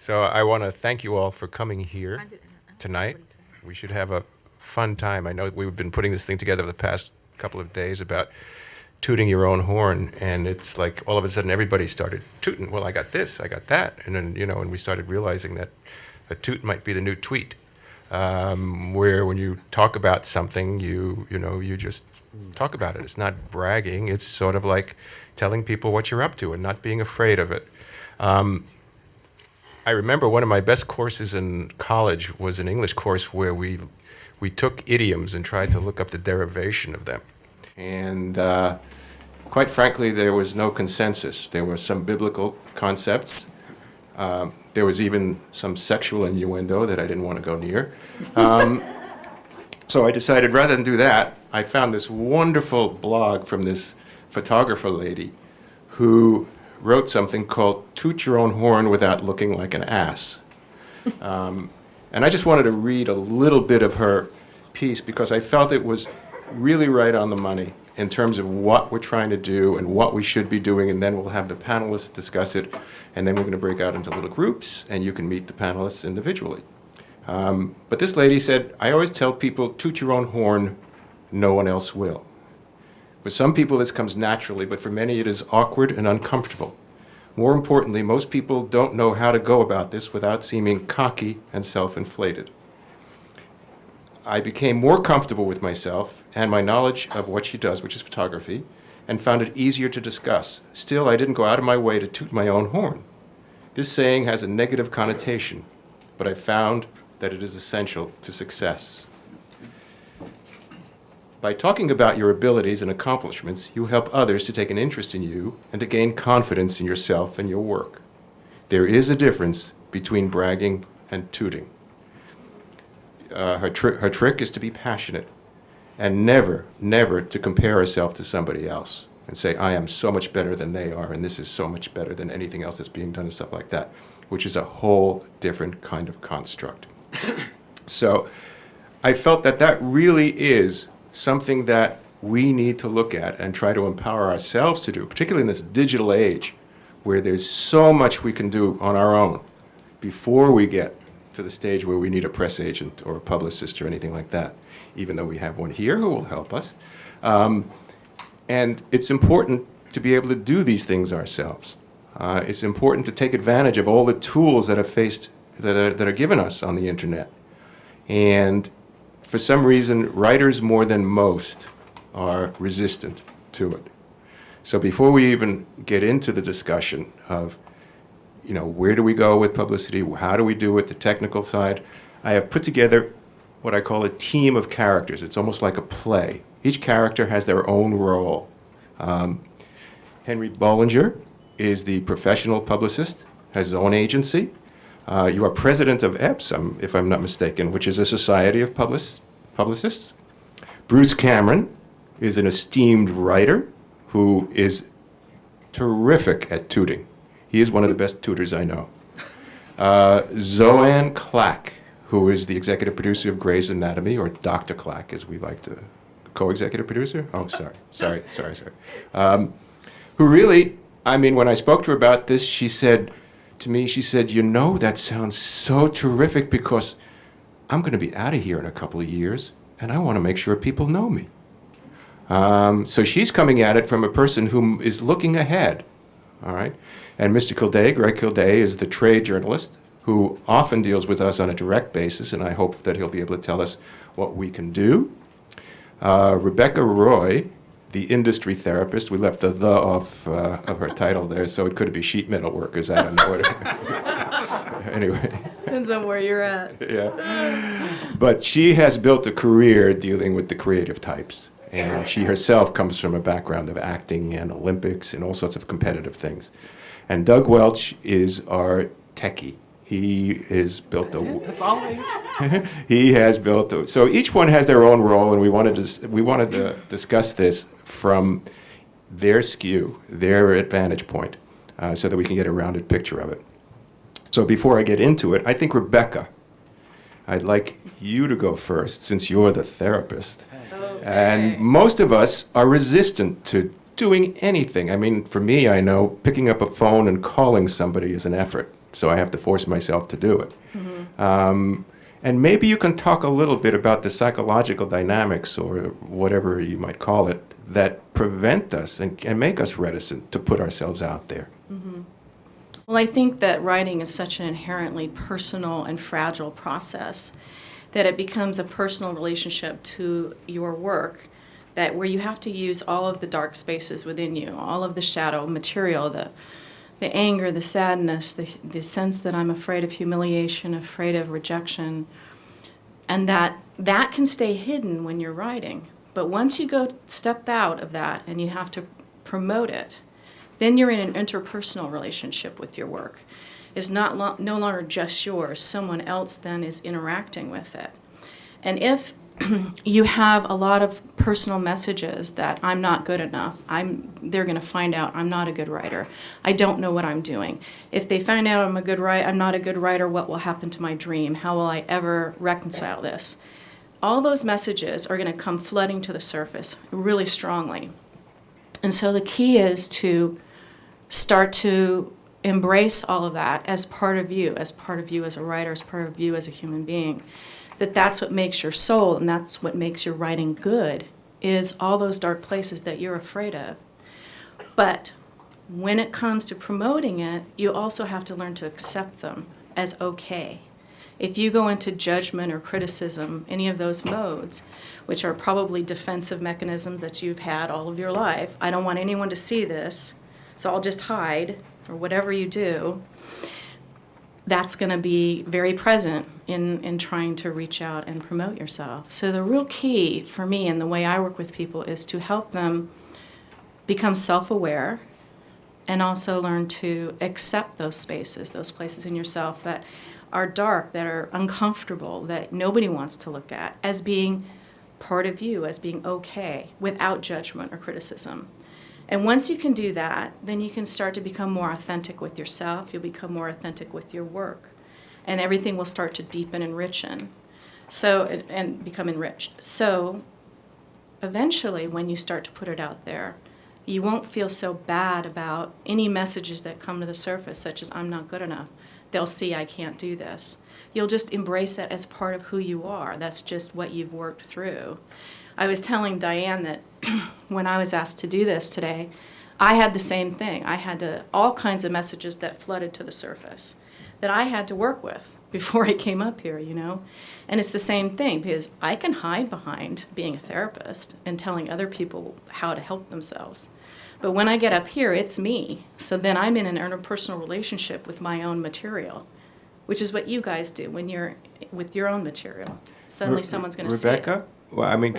So I want to thank you all for coming here tonight. We should have a fun time. I know we've been putting this thing together the past couple of days about tooting your own horn, and it's like all of a sudden everybody started tooting. Well, I got this, I got that, and then and we started realizing that a toot might be the new tweet, where when you talk about something, you just talk about it. It's not bragging. It's sort of like telling people what you're up to and not being afraid of it. I remember one of my best courses in college was an English course where we took idioms and tried to look up the derivation of them. And quite frankly, there was no consensus. There were some biblical concepts. There was even some sexual innuendo that I didn't want to go near. So I decided rather than do that, I found this wonderful blog from this photographer lady who wrote something called Toot Your Own Horn Without Looking Like an Ass. And I just wanted to read a little bit of her piece because I felt it was really right on the money in terms of what we're trying to do and what we should be doing, and then we'll have the panelists discuss it, and then we're going to break out into little groups, and you can meet the panelists individually. But this lady said, I always tell people, toot your own horn, no one else will. For some people, this comes naturally, but for many, it is awkward and uncomfortable. More importantly, most people don't know how to go about this without seeming cocky and self-inflated. I became more comfortable with myself and my knowledge of what she does, which is photography, and found it easier to discuss. Still, I didn't go out of my way to toot my own horn. This saying has a negative connotation, but I found that it is essential to success. By talking about your abilities and accomplishments, you help others to take an interest in you and to gain confidence in yourself and your work. There is a difference between bragging and tooting. Her trick is to be passionate and never to compare herself to somebody else and say, I am so much better than they are, and this is so much better than anything else that's being done and stuff like that, which is a whole different kind of construct. So I felt that that really is something that we need to look at and try to empower ourselves to do, particularly in this digital age where there's so much we can do on our own before we get to the stage where we need a press agent or a publicist or anything like that, even though we have one here who will help us. And it's important to be able to do these things ourselves. It's important to take advantage of all the tools that are given us on the internet. And for some reason, writers more than most are resistant to it. So before we even get into the discussion of, where do we go with publicity, how do we do it, the technical side, I have put together what I call a team of characters. It's almost like a play. Each character has their own role. Henry Bollinger is the professional publicist, has his own agency. You are president of EPS, if I'm not mistaken, which is a society of publicists. Bruce Cameron is an esteemed writer who is terrific at tooting. He is one of the best tutors I know. Zoanne Clack, who is the executive producer of Grey's Anatomy, or Dr. Clack, as we like to, co-executive producer? Oh, sorry. Who really, when I spoke to her about this, she said, that sounds so terrific because I'm going to be out of here in a couple of years, and I want to make sure people know me. So she's coming at it from a person who is looking ahead, all right? And Mr. Kildea, Greg Kildea, is the trade journalist who often deals with us on a direct basis, and I hope that he'll be able to tell us what we can do. Rebecca Roy, the industry therapist, we left the off of her title there, so it could be sheet metal workers, I don't know. Anyway. Depends on where you're at. Yeah. But she has built a career dealing with the creative types, and she herself comes from a background of acting and Olympics and all sorts of competitive things. And Doug Welch is our techie. He has built That's all he has built so each one has their own role, and we wanted to discuss this from their skew, their advantage point, so that we can get a rounded picture of it. So before I get into it, I think, Rebecca, I'd like you to go first, since you're the therapist. Okay. And most of us are resistant to doing anything. For me, I know picking up a phone and calling somebody is an effort. so I have to force myself to do it. And maybe you can talk a little bit about the psychological dynamics, or whatever you might call it, that prevent us and make us reticent to put ourselves out there. Well, I think that writing is such an inherently personal and fragile process that it becomes a personal relationship to your work, that where you have to use all of the dark spaces within you, all of the shadow material, the anger, the sadness, the sense that I'm afraid of humiliation, afraid of rejection, and that can stay hidden when you're writing. But once you step out of that and you have to promote it, then you're in an interpersonal relationship with your work. It's no longer just yours. Someone else then is interacting with it. And if you have a lot of personal messages that I'm not good enough, they're going to find out I'm not a good writer. I don't know what I'm doing. If they find out I'm not a good writer, what will happen to my dream? How will I ever reconcile this? All those messages are going to come flooding to the surface really strongly. And so the key is to start to embrace all of that as part of you as a writer, as part of you as a human being. That's what makes your soul, and that's what makes your writing good, is all those dark places that you're afraid of. But when it comes to promoting it, you also have to learn to accept them as okay. If you go into judgment or criticism, any of those modes, which are probably defensive mechanisms that you've had all of your life, I don't want anyone to see this, so I'll just hide, or whatever you do, that's going to be very present in trying to reach out and promote yourself. So the real key for me and the way I work with people is to help them become self-aware and also learn to accept those places in yourself that are dark, that are uncomfortable, that nobody wants to look at, as being part of you, as being okay, without judgment or criticism. And once you can do that, then you can start to become more authentic with yourself. You'll become more authentic with your work. And everything will start to deepen and richen. And become enriched. So eventually, when you start to put it out there, you won't feel so bad about any messages that come to the surface, such as I'm not good enough. They'll see I can't do this. You'll just embrace it as part of who you are. That's just what you've worked through. I was telling Diane that when I was asked to do this today, I had the same thing. I had all kinds of messages that flooded to the surface that I had to work with before I came up here, And it's the same thing, because I can hide behind being a therapist and telling other people how to help themselves. But when I get up here, it's me. So then I'm in an interpersonal relationship with my own material, which is what you guys do when you're with your own material. Suddenly someone's going to see it. Rebecca? Well, I mean,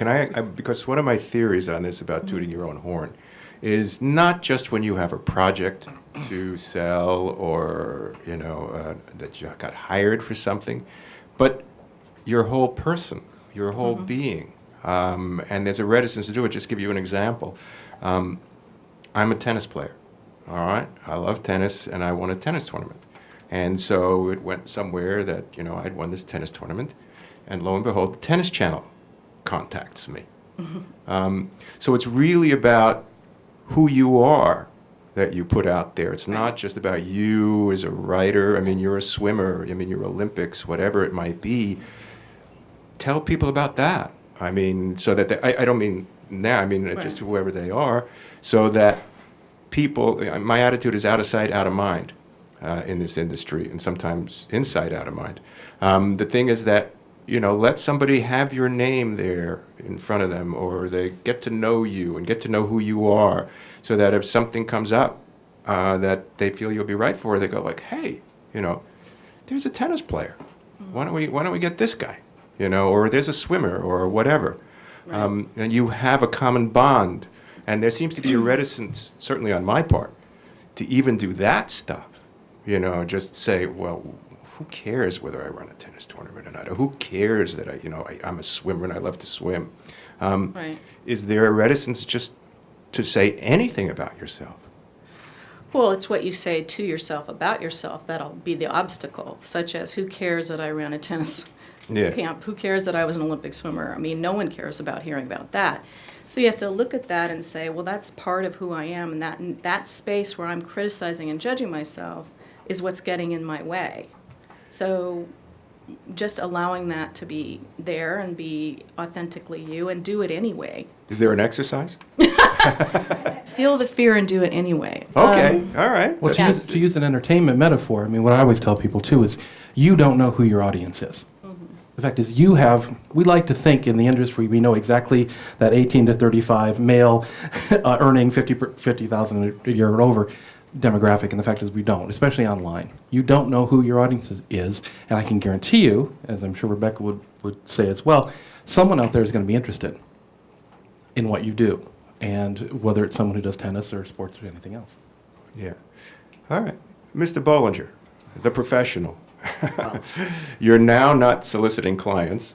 because one of my theories on this about tooting your own horn is not just when you have a project to sell or, that you got hired for something, but your whole person, your whole being. And there's a reticence to do it. Just give you an example. I'm a tennis player, all right? I love tennis, and I won a tennis tournament. And so it went somewhere that, I'd won this tennis tournament, and lo and behold, the Tennis Channel contacts me. So it's really about who you are that you put out there. It's not just about you as a writer. I mean, you're a swimmer. I mean, you're Olympics, whatever it might be. Tell people about that. I mean, so that I don't mean now. I mean, just whoever they are, so that people. My attitude is out of sight, out of mind in this industry, and sometimes inside, out of mind. The thing is that, let somebody have your name there in front of them, or they get to know you and get to know who you are, so that if something comes up that they feel you'll be right for, they go like, hey, there's a tennis player. Why don't we get this guy? Or there's a swimmer or whatever. Right. And you have a common bond. And there seems to be a reticence, certainly on my part, to even do that stuff. Just say, well, who cares whether I run a tennis tournament or not? Or who cares that I'm a swimmer and I love to swim? Right. Is there a reticence just to say anything about yourself? Well, it's what you say to yourself about yourself that'll be the obstacle, such as who cares that I ran a tennis camp? Who cares that I was an Olympic swimmer? I mean, no one cares about hearing about that. So you have to look at that and say, well, that's part of who I am, and that space where I'm criticizing and judging myself is what's getting in my way. So just allowing that to be there and be authentically you and do it anyway. Is there an exercise? Feel the fear and do it anyway. Okay, all right. Well, Yes. to use an entertainment metaphor, I mean, what I always tell people too is you don't know who your audience is. The fact is we like to think in the industry we know exactly that 18 to 35 male earning 50,000 a year and over demographic, and the fact is we don't, especially online. You don't know who your audience is, and I can guarantee you, as I'm sure Rebecca would say as well, someone out there is going to be interested in what you do, and whether it's someone who does tennis or sports or anything else. Yeah. All right. Mr. Bollinger, the professional. You're now not soliciting clients.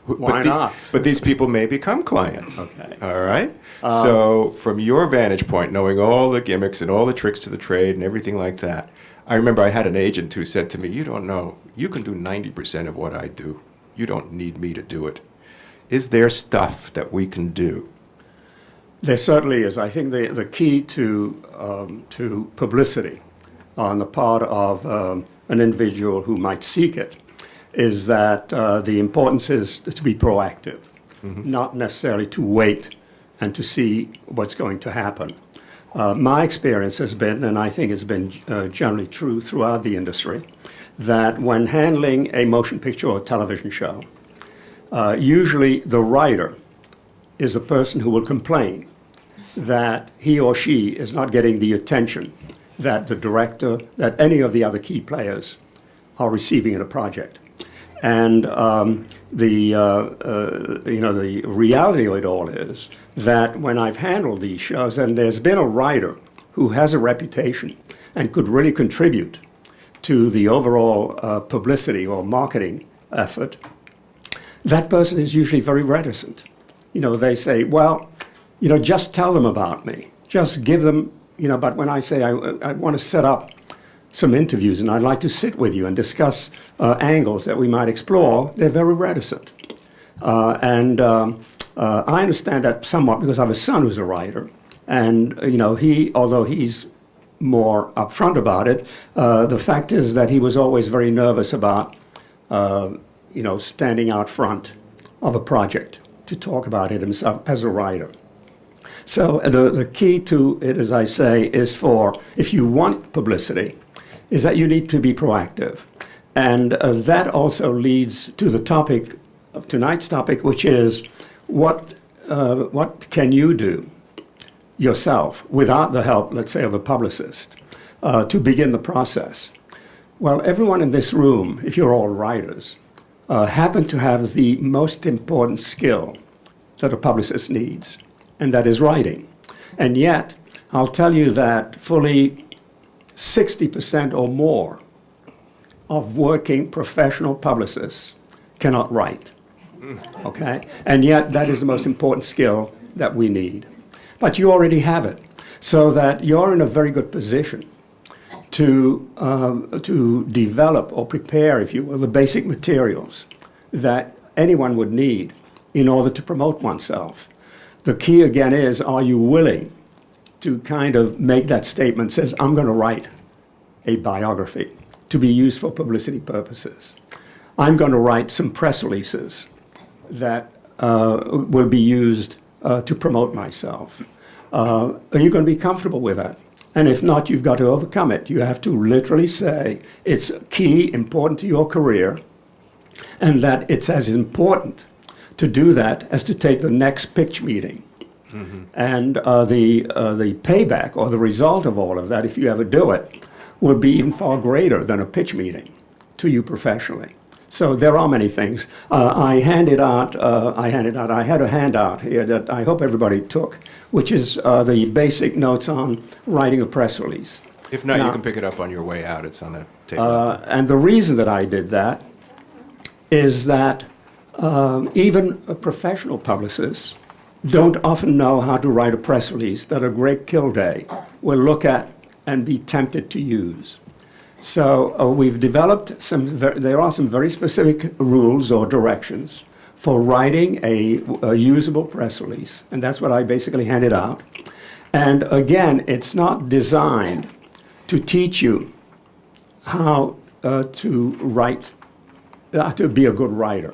Why not? But these people may become clients. Okay. All right? So from your vantage point, knowing all the gimmicks and all the tricks to the trade and everything like that, I remember I had an agent who said to me, you don't know, you can do 90% of what I do. You don't need me to do it. Is there stuff that we can do? There certainly is. I think the key to publicity on the part of an individual who might seek it is that the importance is to be proactive, not necessarily to wait and to see what's going to happen. My experience has been, and I think it's been generally true throughout the industry, that when handling a motion picture or television show, usually the writer is a person who will complain that he or she is not getting the attention that the director, that any of the other key players are receiving in a project. And the reality of it all is that when I've handled these shows, and there's been a writer who has a reputation and could really contribute to the overall publicity or marketing effort, that person is usually very reticent. They say, well, just tell them about me. Just give them, but when I say I want to set up some interviews and I'd like to sit with you and discuss angles that we might explore, they're very reticent. And I understand that somewhat because I have a son who's a writer. And, although he's more upfront about it, the fact is that he was always very nervous about, standing out front of a project to talk about it himself as a writer. So the key to it, as I say, is if you want publicity, is that you need to be proactive. And that also leads to the topic of tonight's topic, which is what can you do yourself without the help, let's say, of a publicist to begin the process? Well, everyone in this room, if you're all writers, happen to have the most important skill that a publicist needs, and that is writing. And yet, I'll tell you that fully 60% or more of working professional publicists cannot write, okay? And yet, that is the most important skill that we need. But you already have it, so that you're in a very good position to develop or prepare, if you will, the basic materials that anyone would need in order to promote oneself. The key, again, is, are you willing to kind of make that statement, says, I'm going to write a biography to be used for publicity purposes. I'm going to write some press releases that will be used to promote myself. Are you going to be comfortable with that? And if not, you've got to overcome it. You have to literally say it's key, important to your career, and that it's as important to do that as to take the next pitch meeting. Mm-hmm. And the payback or the result of all of that, if you ever do it, will be even far greater than a pitch meeting to you professionally. So there are many things. I had a handout here that I hope everybody took, which is the basic notes on writing a press release. If not, now, you can pick it up on your way out. It's on the table. And the reason that I did that is that even professional publicists don't often know how to write a press release that a great kill day will look at and be tempted to use. So we've developed there are some very specific rules or directions for writing a usable press release, and that's what I basically handed out. And again, it's not designed to teach you how to write, to be a good writer.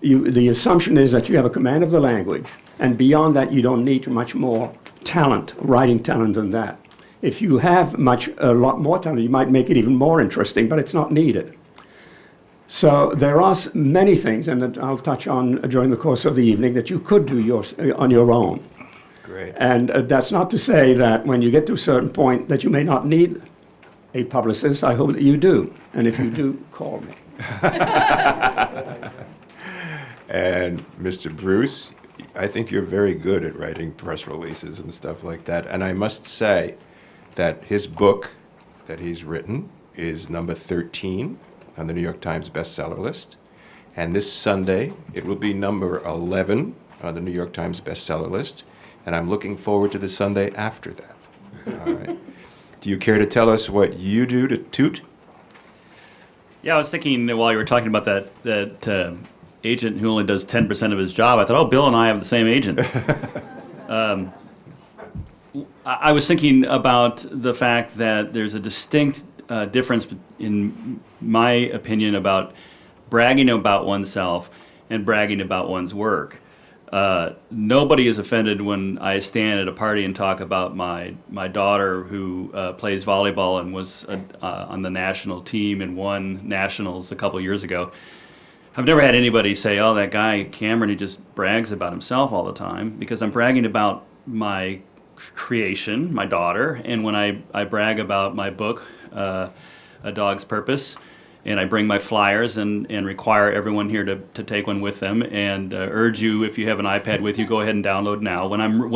The assumption is that you have a command of the language, and beyond that, you don't need much more talent, writing talent than that. If you have a lot more talent, you might make it even more interesting, but it's not needed. So there are many things, and that I'll touch on during the course of the evening, that you could do on your own. Great. And that's not to say that when you get to a certain point that you may not need a publicist. I hope that you do. And if you do, call me. And Mr. Bruce, I think you're very good at writing press releases and stuff like that. And I must say that his book that he's written is number 13 on the New York Times bestseller list. And this Sunday, it will be number 11 on the New York Times bestseller list. And I'm looking forward to the Sunday after that. All right. Do you care to tell us what you do to toot? Yeah, I was thinking while you were talking about that agent who only does 10% of his job, I thought, oh, Bill and I have the same agent. I was thinking about the fact that there's a distinct difference, in my opinion, about bragging about oneself and bragging about one's work. Nobody is offended when I stand at a party and talk about my daughter who plays volleyball and was on the national team and won nationals a couple years ago. I've never had anybody say, oh, that guy Cameron, he just brags about himself all the time, because I'm bragging about my creation, my daughter, and when I brag about my book, A Dog's Purpose, and I bring my flyers and require everyone here to take one with them, and urge you, if you have an iPad with you, go ahead and download now. When I'm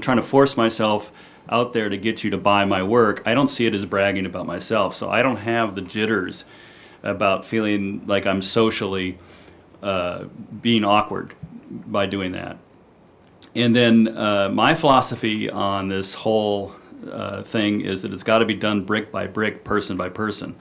trying to force myself out there to get you to buy my work, I don't see it as bragging about myself. So I don't have the jitters about feeling like I'm socially being awkward by doing that. And then my philosophy on this whole thing is that it's got to be done brick by brick, person by person.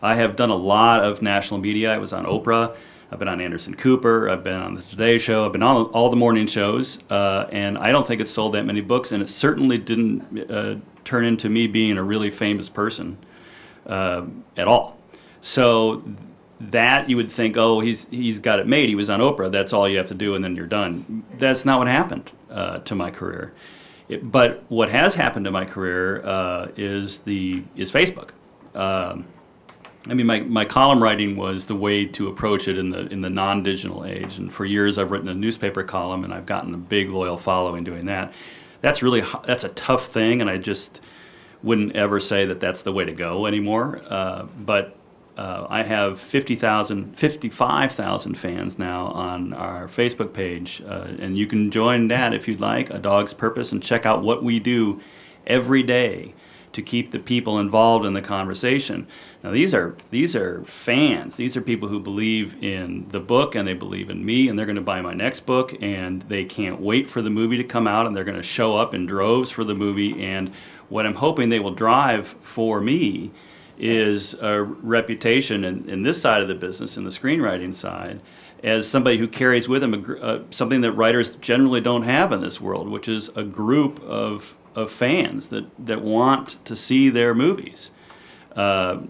I have done a lot of national media. I was on Oprah. I've been on Anderson Cooper. I've been on the Today Show. I've been on all the morning shows. And I don't think it sold that many books. And it certainly didn't turn into me being a really famous person at all. So that you would think, oh, he's got it made. He was on Oprah. That's all you have to do, and then you're done. That's not what happened to my career. But what has happened to my career is Facebook. I mean, my column writing was the way to approach it in the non-digital age. And for years, I've written a newspaper column, and I've gotten a big loyal following doing that. That's a tough thing, and I just wouldn't ever say that that's the way to go anymore. But I have 55,000 fans now on our Facebook page, and you can join that if you'd like, A Dog's Purpose, and check out what we do every day to keep the people involved in the conversation. Now these are fans. These are people who believe in the book, and they believe in me, and they're going to buy my next book, and they can't wait for the movie to come out, and they're going to show up in droves for the movie. And what I'm hoping they will drive for me is a reputation in this side of the business, in the screenwriting side, as somebody who carries with him something that writers generally don't have in this world, which is a group of fans that want to see their movies. I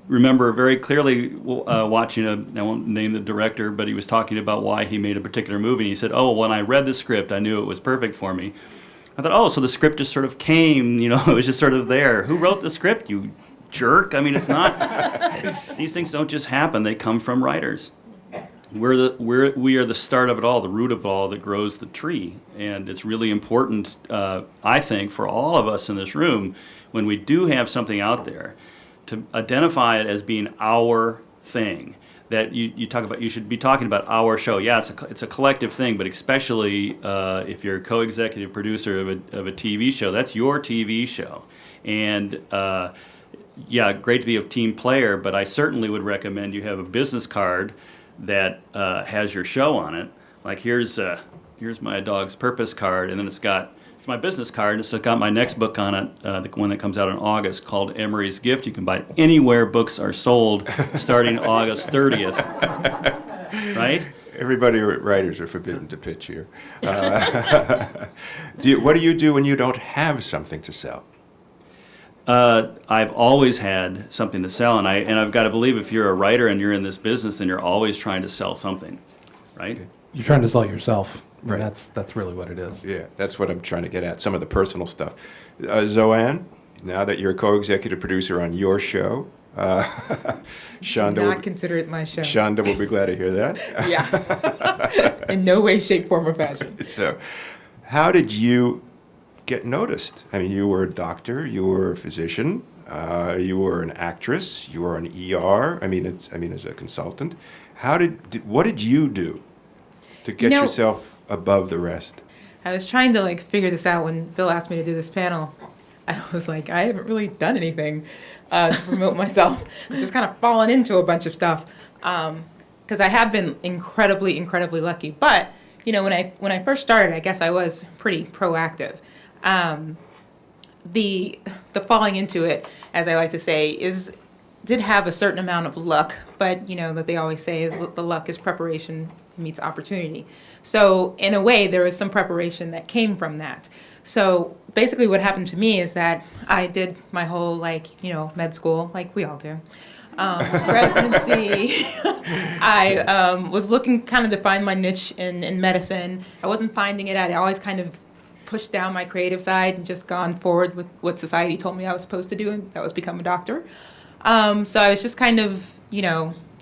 remember very clearly watching I won't name the director, but he was talking about why he made a particular movie. And he said, oh, when I read the script, I knew it was perfect for me. I thought, oh, so the script just sort of came, it was just sort of there. Who wrote the script, you jerk? I mean, it's not, these things don't just happen. They come from writers. We are the start of it all, the root of it all that grows the tree. And it's really important, I think, for all of us in this room, when we do have something out there, to identify it as being our thing. That you talk about, you should be talking about our show. Yeah, it's a collective thing, but especially if you're a co-executive producer of a TV show, that's your TV show. And yeah, great to be a team player, but I certainly would recommend you have a business card that has your show on it. Like here's my Dog's Purpose card, and then it's my business card, and it's got my next book on it, the one that comes out in August, called Emery's Gift. You can buy it anywhere books are sold starting August 30th. Right? Everybody, writers are forbidden to pitch here. What do you do when you don't have something to sell? I've always had something to sell, and I've got to believe if you're a writer and you're in this business, then you're always trying to sell something, right? You're trying to sell yourself. Right. And that's really what it is. Yeah, that's what I'm trying to get at, some of the personal stuff. Zoanne, now that you're a co-executive producer on your show, Shonda, Do not consider it my show. Shonda will be glad to hear that. Yeah. In no way, shape, form, or fashion. So, how did you get noticed? I mean, you were a doctor, you were a physician, you were an actress, you were an ER. I mean, as a consultant, what did you do to get yourself above the rest? I was trying to figure this out when Bill asked me to do this panel. I was like, I haven't really done anything to promote myself. I've just kind of fallen into a bunch of stuff because I have been incredibly, incredibly lucky. But when I first started, I guess I was pretty proactive. The falling into it, as I like to say, did have a certain amount of luck. But that they always say the luck is preparation meets opportunity. So in a way, there was some preparation that came from that. So basically what happened to me is that I did my whole med school, like we all do. Residency. I was looking kind of to find my niche in medicine. I wasn't finding it. I'd always kind of pushed down my creative side and just gone forward with what society told me I was supposed to do, and that was become a doctor. So I was just kind of,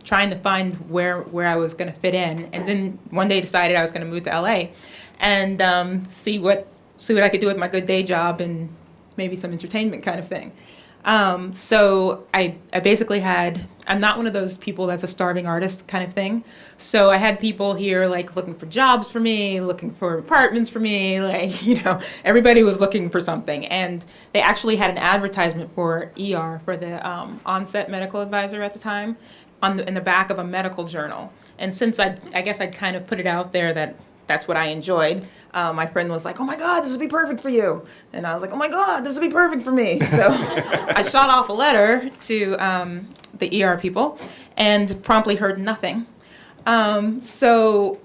trying to find where I was going to fit in. And then one day decided I was going to move to LA and see what I could do with my good day job and maybe some entertainment kind of thing. So I basically I'm not one of those people that's a starving artist kind of thing. So I had people here looking for jobs for me, looking for apartments for me, everybody was looking for something. And they actually had an advertisement for ER, for the on-set medical advisor at the time, in the back of a medical journal. And since I guess I'd kind of put it out there that that's what I enjoyed, my friend was like, oh my God, this would be perfect for you. And I was like, oh my God, this would be perfect for me. So I shot off a letter to the ER people and promptly heard nothing. So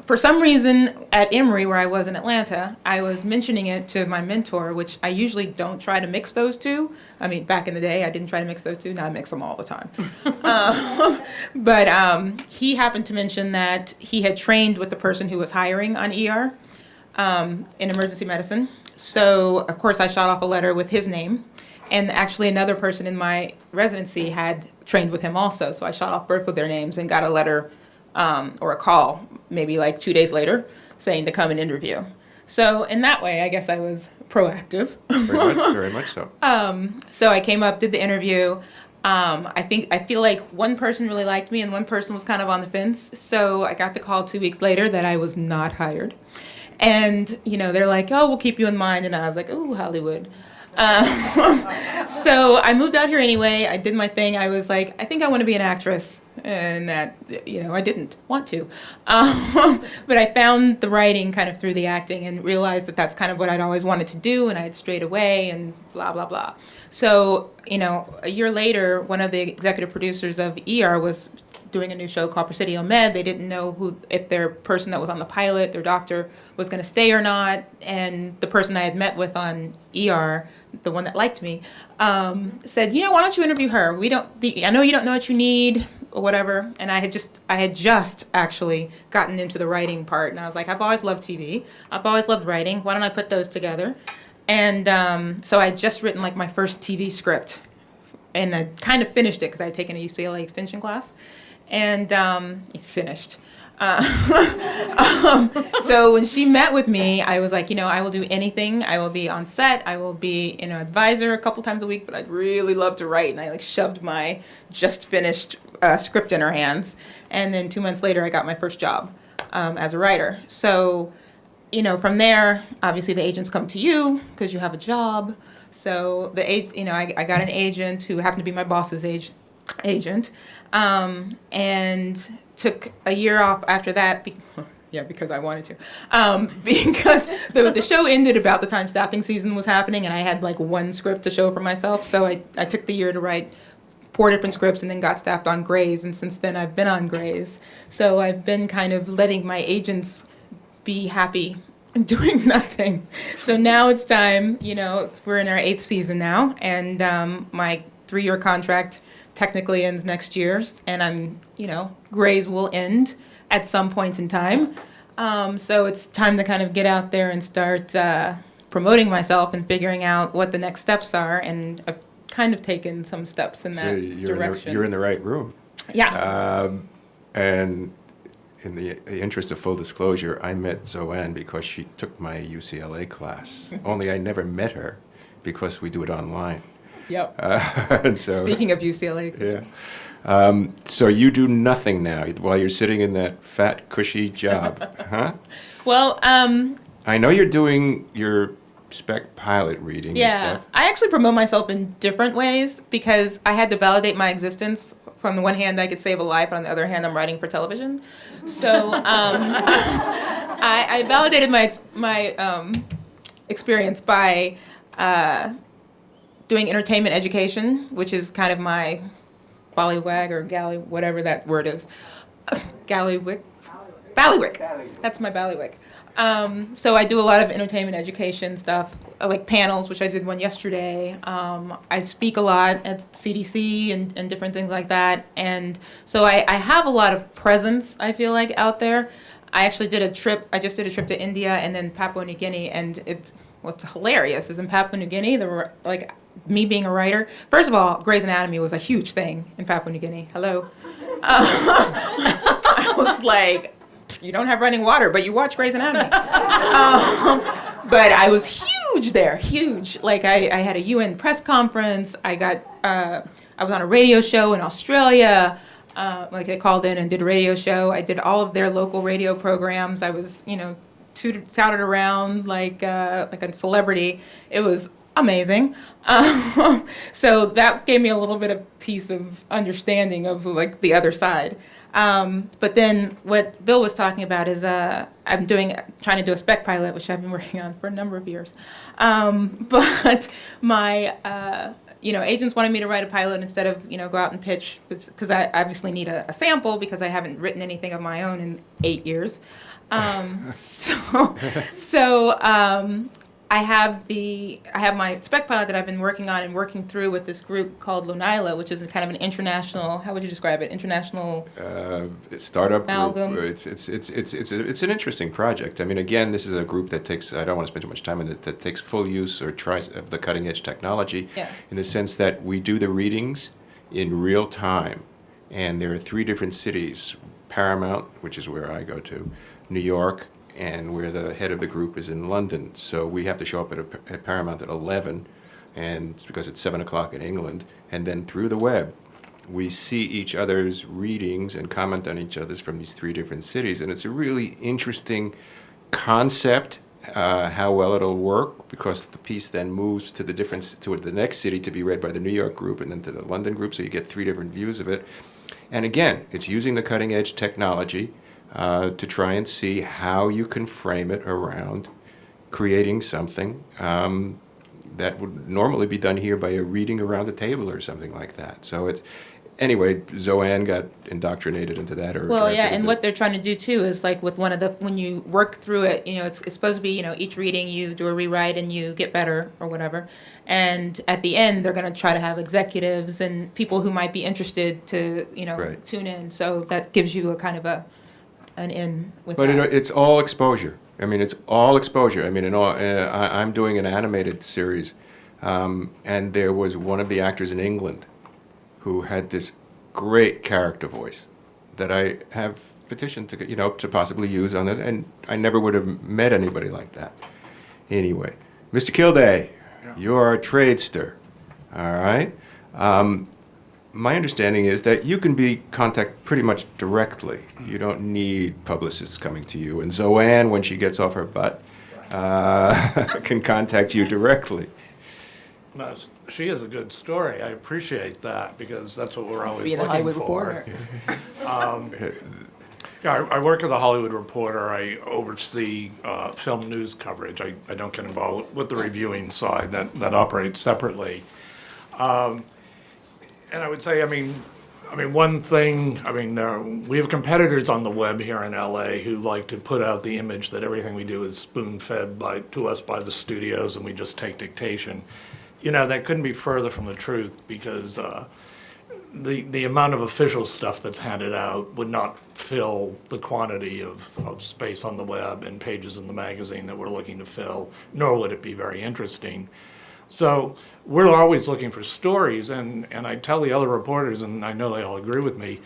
for some reason at Emory, where I was in Atlanta, I was mentioning it to my mentor, which I usually don't try to mix those two. I mean, back in the day, I didn't try to mix those two. Now I mix them all the time. But he happened to mention that he had trained with the person who was hiring on ER in emergency medicine. So, of course, I shot off a letter with his name. And actually another person in my residency had trained with him also. So I shot off both of their names and got a letter or a call maybe 2 days later saying to come and interview. So in that way, I guess I was proactive. Very much so. So I came up, did the interview. I feel like one person really liked me and one person was kind of on the fence. So I got the call 2 weeks later that I was not hired. And, they're like, oh, we'll keep you in mind. And I was like, ooh, Hollywood. So I moved out here anyway. I did my thing. I was like, I think I want to be an actress. And that, I didn't want to. But I found the writing kind of through the acting and realized that that's kind of what I'd always wanted to do. And I had strayed away and blah, blah, blah. So, a year later, one of the executive producers of ER was doing a new show called Presidio Med. They didn't know if their person that was on the pilot, their doctor, was going to stay or not. And the person I had met with on ER, the one that liked me, said, why don't you interview her? I know you don't know what you need or whatever. And I had just actually gotten into the writing part. And I was like, I've always loved TV. I've always loved writing. Why don't I put those together? And so I had just written my first TV script. And I kind of finished it because I had taken a UCLA extension class. And finished. So when she met with me, I was like, I will do anything. I will be on set. I will be an advisor a couple times a week, but I'd really love to write. And I shoved my just finished script in her hands. And then 2 months later, I got my first job as a writer. So, from there, obviously the agents come to you because you have a job. So I got an agent who happened to be my boss's agent. And took a year off after that. Because I wanted to. Because the show ended about the time staffing season was happening, and I had one script to show for myself. So I took the year to write 4 different scripts and then got staffed on Grey's. And since then, I've been on Grey's. So I've been kind of letting my agents be happy doing nothing. So now it's time, we're in our 8th season now, and my 3-year contract technically ends next year, and Grays will end at some point in time. So it's time to kind of get out there and start promoting myself and figuring out what the next steps are, and I've kind of taken some steps in that direction. You're in the right room. Yeah. And in the interest of full disclosure, I met Zoanne because she took my UCLA class. Only I never met her because we do it online. Yep. And so, Speaking of UCLA. yeah. So you do nothing now while you're sitting in that fat, cushy job, huh? Well, I know you're doing your spec pilot reading and stuff. I actually promote myself in different ways because I had to validate my existence. From the one hand, I could save a life, and on the other hand, I'm writing for television. So I validated my experience by doing entertainment education, which is kind of my ballywag or galley, whatever that word is. Ballywick. That's my ballywick. So I do a lot of entertainment education stuff, like panels, which I did one yesterday. I speak a lot at CDC and different things like that. And so I have a lot of presence, I feel like, out there. I just did a trip to India and then Papua New Guinea, and what's hilarious is in Papua New Guinea, me being a writer, first of all, Grey's Anatomy was a huge thing in Papua New Guinea. Hello. I was like, you don't have running water, but you watch Grey's Anatomy. But I was huge there, huge. Like I had a UN press conference. I was on a radio show in Australia. I called in and did a radio show. I did all of their local radio programs. I was, touted around like a celebrity. It was amazing. So that gave me a little bit of piece of understanding of like the other side. But then what Bill was talking about is I'm trying to do a spec pilot, which I've been working on for a number of years. But my agents wanted me to write a pilot instead of go out and pitch, because I obviously need a sample because I haven't written anything of my own in 8 years. I have my spec pilot that I've been working on and working through with this group called Lonila, which is kind of an international, how would you describe it? International startup amalgam. group. It's an interesting project. I mean, again, this is a group that takes, I don't want to spend too much time on it, that takes full use or tries of the cutting edge technology in the sense that we do the readings in real time. And there are 3 different cities, Paramount, which is where I go to, New York, and where the head of the group is in London. So we have to show up at Paramount at 11, and because it's 7 o'clock in England, and then through the web, we see each other's readings and comment on each other's from these 3 different cities. And it's a really interesting concept, how well it'll work, because the piece then moves to the next city to be read by the New York group and then to the London group, so you get 3 different views of it. And again, it's using the cutting edge technology to try and see how you can frame it around creating something that would normally be done here by a reading around a table or something like that. So anyway, Zoanne got indoctrinated into that. And what they're trying to do too is like with when you work through it, it's supposed to be, each reading you do a rewrite and you get better or whatever. And at the end, they're going to try to have executives and people who might be interested to, tune in. So that gives you a kind of an in with that. But it's all exposure. I mean, it's all exposure. I mean, I'm doing an animated series, and there was one of the actors in England who had this great character voice that I have petitioned to possibly use on it, and I never would have met anybody like that. Anyway, Mr. Kilday, you're a tradester, all right? My understanding is that you can be contacted pretty much directly. You don't need publicists coming to you. And Zoanne, when she gets off her butt, can contact you directly. No, she has a good story. I appreciate that because that's what we're always Being a looking Hollywood for. reporter. I work as a Hollywood reporter. I oversee film news coverage. I don't get involved with the reviewing side. That operates separately. And I would say, I mean, one thing, I mean, we have competitors on the web here in LA who like to put out the image that everything we do is spoon-fed to us by the studios and we just take dictation. You know, that couldn't be further from the truth, because the amount of official stuff that's handed out would not fill the quantity of space on the web and pages in the magazine that we're looking to fill, nor would it be very interesting. So we're always looking for stories, and I tell the other reporters, and I know they all agree with me,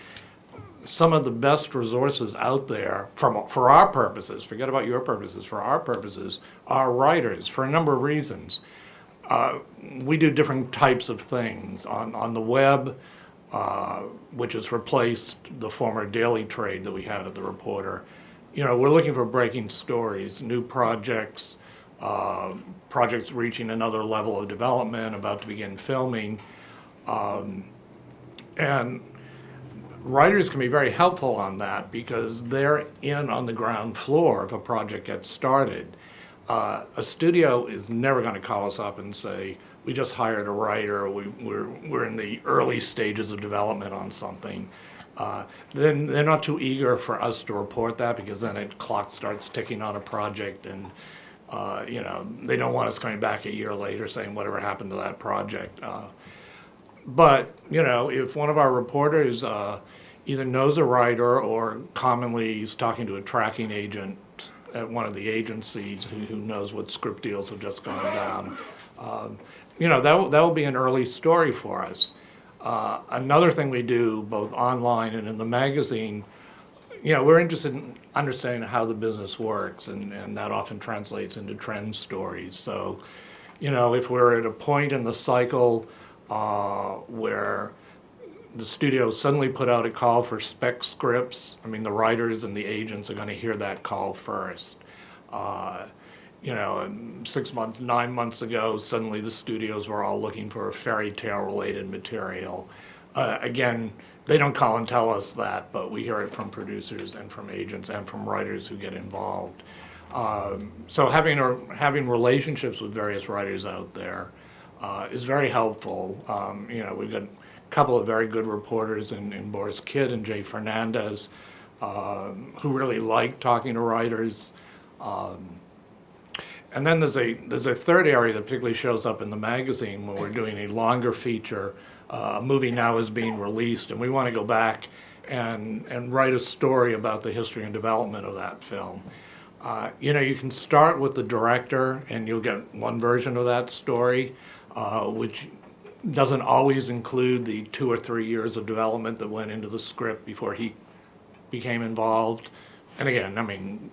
some of the best resources out there for our purposes, forget about your purposes, for our purposes, are writers, for a number of reasons. We do different types of things. On the web, which has replaced the former daily trade that we had at the Reporter, you know, we're looking for breaking stories, new projects, projects reaching another level of development, about to begin filming. And writers can be very helpful on that because they're in on the ground floor if a project gets started. A studio is never going to call us up and say, we just hired a writer, we're in the early stages of development on something. Then they're not too eager for us to report that, because then the clock starts ticking on a project, and you know, they don't want us coming back a year later saying whatever happened to that project. But you know, if one of our reporters either knows a writer or commonly is talking to a tracking agent at one of the agencies who knows what script deals have just gone down, you know, that will be an early story for us. Another thing we do, both online and in the magazine, you know, we're interested in understanding how the business works, and that often translates into trend stories. So, you know, if we're at a point in the cycle where the studio suddenly put out a call for spec scripts, I mean, the writers and the agents are going to hear that call first. You know, 6 months, 9 months ago, suddenly the studios were all looking for fairy tale related material. Again, they don't call and tell us that, but we hear it from producers and from agents and from writers who get involved. So having relationships with various writers out there is very helpful. You know, we've got a couple of very good reporters in Boris Kidd and Jay Fernandez who really like talking to writers. And then there's a third area that particularly shows up in the magazine when we're doing a longer feature. A movie now is being released, and we want to go back and write a story about the history and development of that film. You know, you can start with the director, and you'll get one version of that story, which doesn't always include the 2 or 3 years of development that went into the script before he became involved. And again, I mean,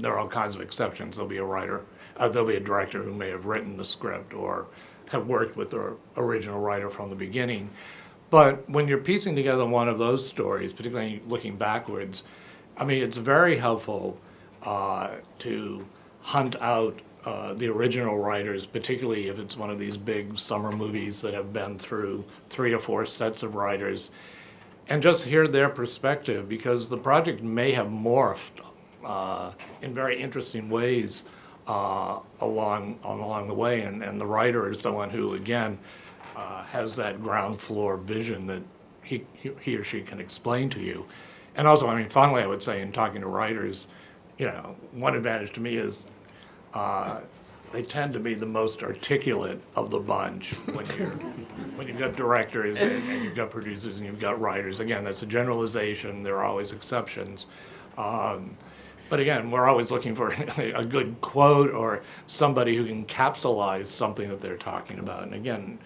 there are all kinds of exceptions. There'll be a writer, there'll be a director who may have written the script or have worked with the original writer from the beginning. But when you're piecing together one of those stories, particularly looking backwards, I mean, it's very helpful to hunt out the original writers, particularly if it's one of these big summer movies that have been through 3 or 4 sets of writers, and just hear their perspective, because the project may have morphed in very interesting ways along the way, and the writer is someone who, again, has that ground floor vision that he or she can explain to you. And also, I mean, finally, I would say in talking to writers, you know, one advantage to me is they tend to be the most articulate of the bunch when you've got directors and you've got producers and you've got writers. Again, that's a generalization. There are always exceptions. But again, we're always looking for a good quote or somebody who can capsulize something that they're talking about. And again,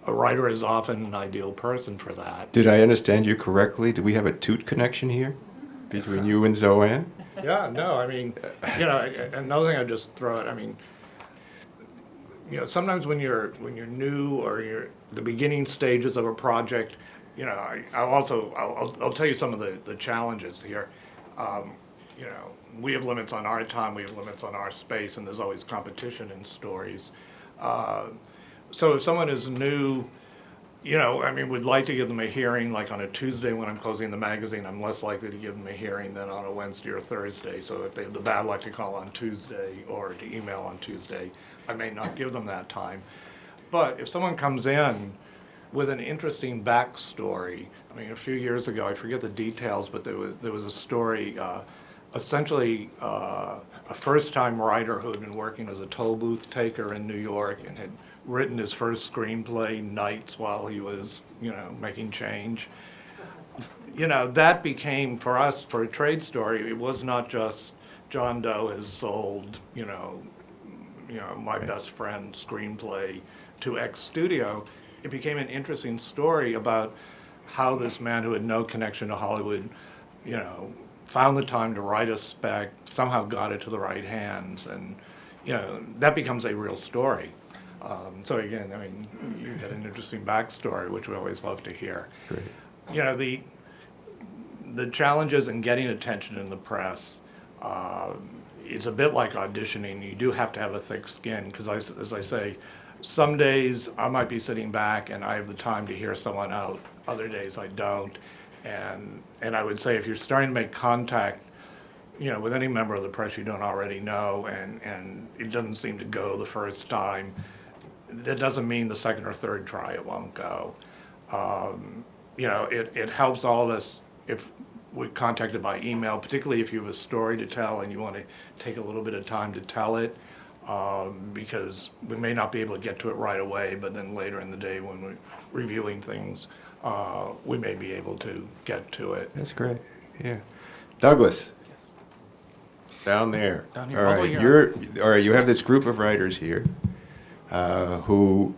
a writer is often an ideal person for that. Did I understand you correctly? Do we have a Toot connection here between you and Zoanne? Yeah, no, I mean, you know, another thing I'd just throw out, I mean, you know, sometimes when you're new or you're the beginning stages of a project, you know, I'll tell you some of the challenges here. You know, we have limits on our time, we have limits on our space, and there's always competition in stories. So if someone is new, you know, I mean, we'd like to give them a hearing, like on a Tuesday when I'm closing the magazine. I'm less likely to give them a hearing than on a Wednesday or Thursday. So if they have the bad luck to call on Tuesday or to email on Tuesday, I may not give them that time. But if someone comes in with an interesting backstory. I mean, a few years ago, I forget the details, but there was a story, essentially a first-time writer who had been working as a toll booth taker in New York and had written his first screenplay nights while he was, making change. That became, for us, for a trade story, it was not just John Doe has sold, my best friend screenplay to X studio. It became an interesting story about how this man who had no connection to Hollywood, found the time to write a spec, somehow got it to the right hands, and, that becomes a real story. So again, I mean, you get an interesting backstory, which we always love to hear. Great. The challenges in getting attention in the press, it's a bit like auditioning. You do have to have a thick skin, because as I say, some days I might be sitting back and I have the time to hear someone out. Other days I don't. And I would say if you're starting to make contact, with any member of the press you don't already know, and it doesn't seem to go the first time, that doesn't mean the second or third try it won't go. It helps all of us if we're contacted by email, particularly if you have a story to tell and you want to take a little bit of time to tell it, because we may not be able to get to it right away, but then later in the day when we're reviewing things, we may be able to get to it. That's great. Yeah. Douglas. Down there. Down here, All all the right. way All right. You have this group of writers here who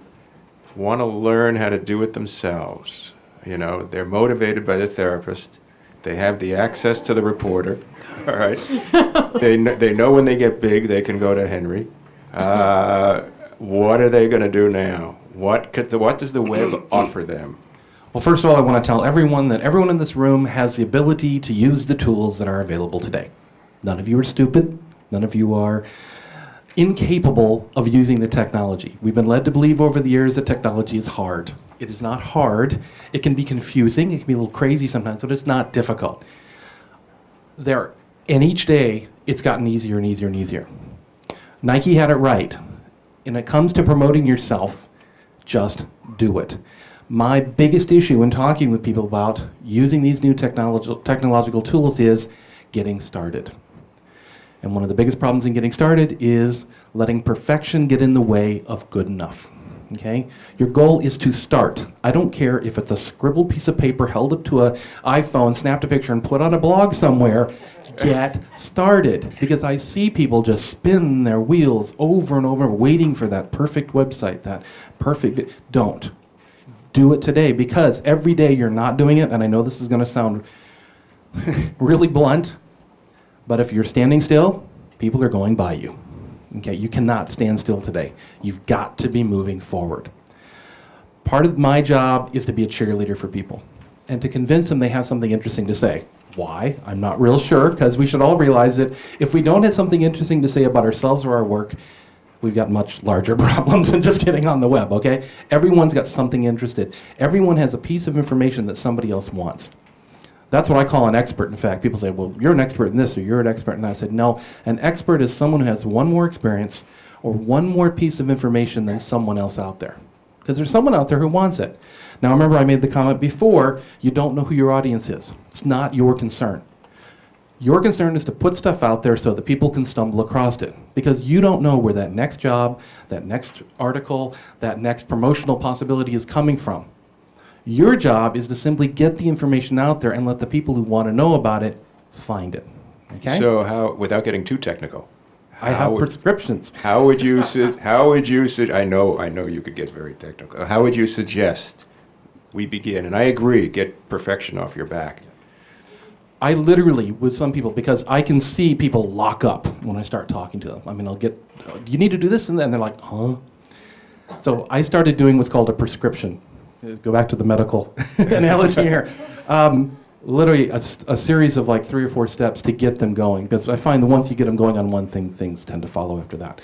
want to learn how to do it themselves. They're motivated by the therapist. They have the access to the reporter. All right. They know when they get big, they can go to Henry. What are they going to do now? What does the web offer them? Well, first of all, I want to tell everyone that everyone in this room has the ability to use the tools that are available today. None of you are stupid. None of you are incapable of using the technology. We've been led to believe over the years that technology is hard. It is not hard. It can be confusing. It can be a little crazy sometimes, but it's not difficult. And each day, it's gotten easier and easier and easier. Nike had it right. When it comes to promoting yourself, just do it. My biggest issue in talking with people about using these new technological tools is getting started. And one of the biggest problems in getting started is letting perfection get in the way of good enough. Okay? Your goal is to start. I don't care if it's a scribbled piece of paper held up to an iPhone, snapped a picture, and put on a blog somewhere. Get started. Because I see people just spin their wheels over and over, waiting for that perfect website, that perfect. Don't. Do it today, because every day you're not doing it, and I know this is going to sound really blunt, but if you're standing still, people are going by you. Okay, you cannot stand still today. You've got to be moving forward. Part of my job is to be a cheerleader for people and to convince them they have something interesting to say. Why? I'm not real sure, because we should all realize that if we don't have something interesting to say about ourselves or our work, we've got much larger problems than just getting on the web, okay? Everyone's got something interested. Everyone has a piece of information that somebody else wants. That's what I call an expert. In fact, people say, well, you're an expert in this or you're an expert in that. I said, no, an expert is someone who has one more experience or one more piece of information than someone else out there. Because there's someone out there who wants it. Now, remember I made the comment before, you don't know who your audience is. It's not your concern. Your concern is to put stuff out there so that people can stumble across it. Because you don't know where that next job, that next article, that next promotional possibility is coming from. Your job is to simply get the information out there and let the people who want to know about it find it. Okay? So how, without getting too technical, I have prescriptions. How would you I know you could get very technical. How would you suggest we begin? And I agree, get perfection off your back. I literally, with some people, because I can see people lock up when I start talking to them. I mean, I'll get, you need to do this and that, and they're like, huh? So I started doing what's called a prescription. Go back to the medical analogy here. Literally a series of like 3 or 4 steps to get them going, because I find that once you get them going on one thing, things tend to follow after that.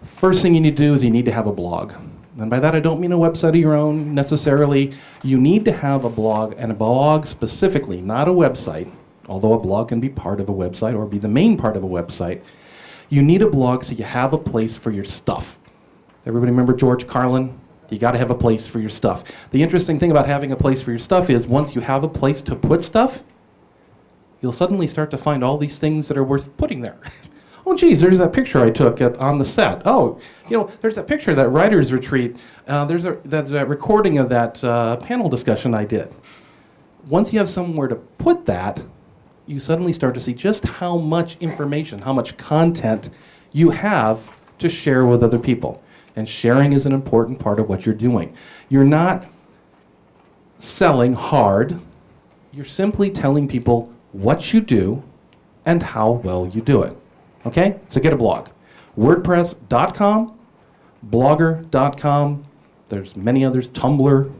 First thing you need to do is you need to have a blog. And by that I don't mean a website of your own necessarily. You need to have a blog, and a blog specifically, not a website, although a blog can be part of a website or be the main part of a website. You need a blog so you have a place for your stuff. Everybody remember George Carlin? You got to have a place for your stuff. The interesting thing about having a place for your stuff is once you have a place to put stuff, you'll suddenly start to find all these things that are worth putting there. Oh, geez, there's that picture I took on the set. Oh, there's that picture, that writer's retreat. There's that recording of that panel discussion I did. Once you have somewhere to put that, you suddenly start to see just how much information, how much content you have to share with other people. And sharing is an important part of what you're doing. You're not selling hard. You're simply telling people what you do and how well you do it. Okay? So get a blog. WordPress.com, Blogger.com, there's many others, Tumblr.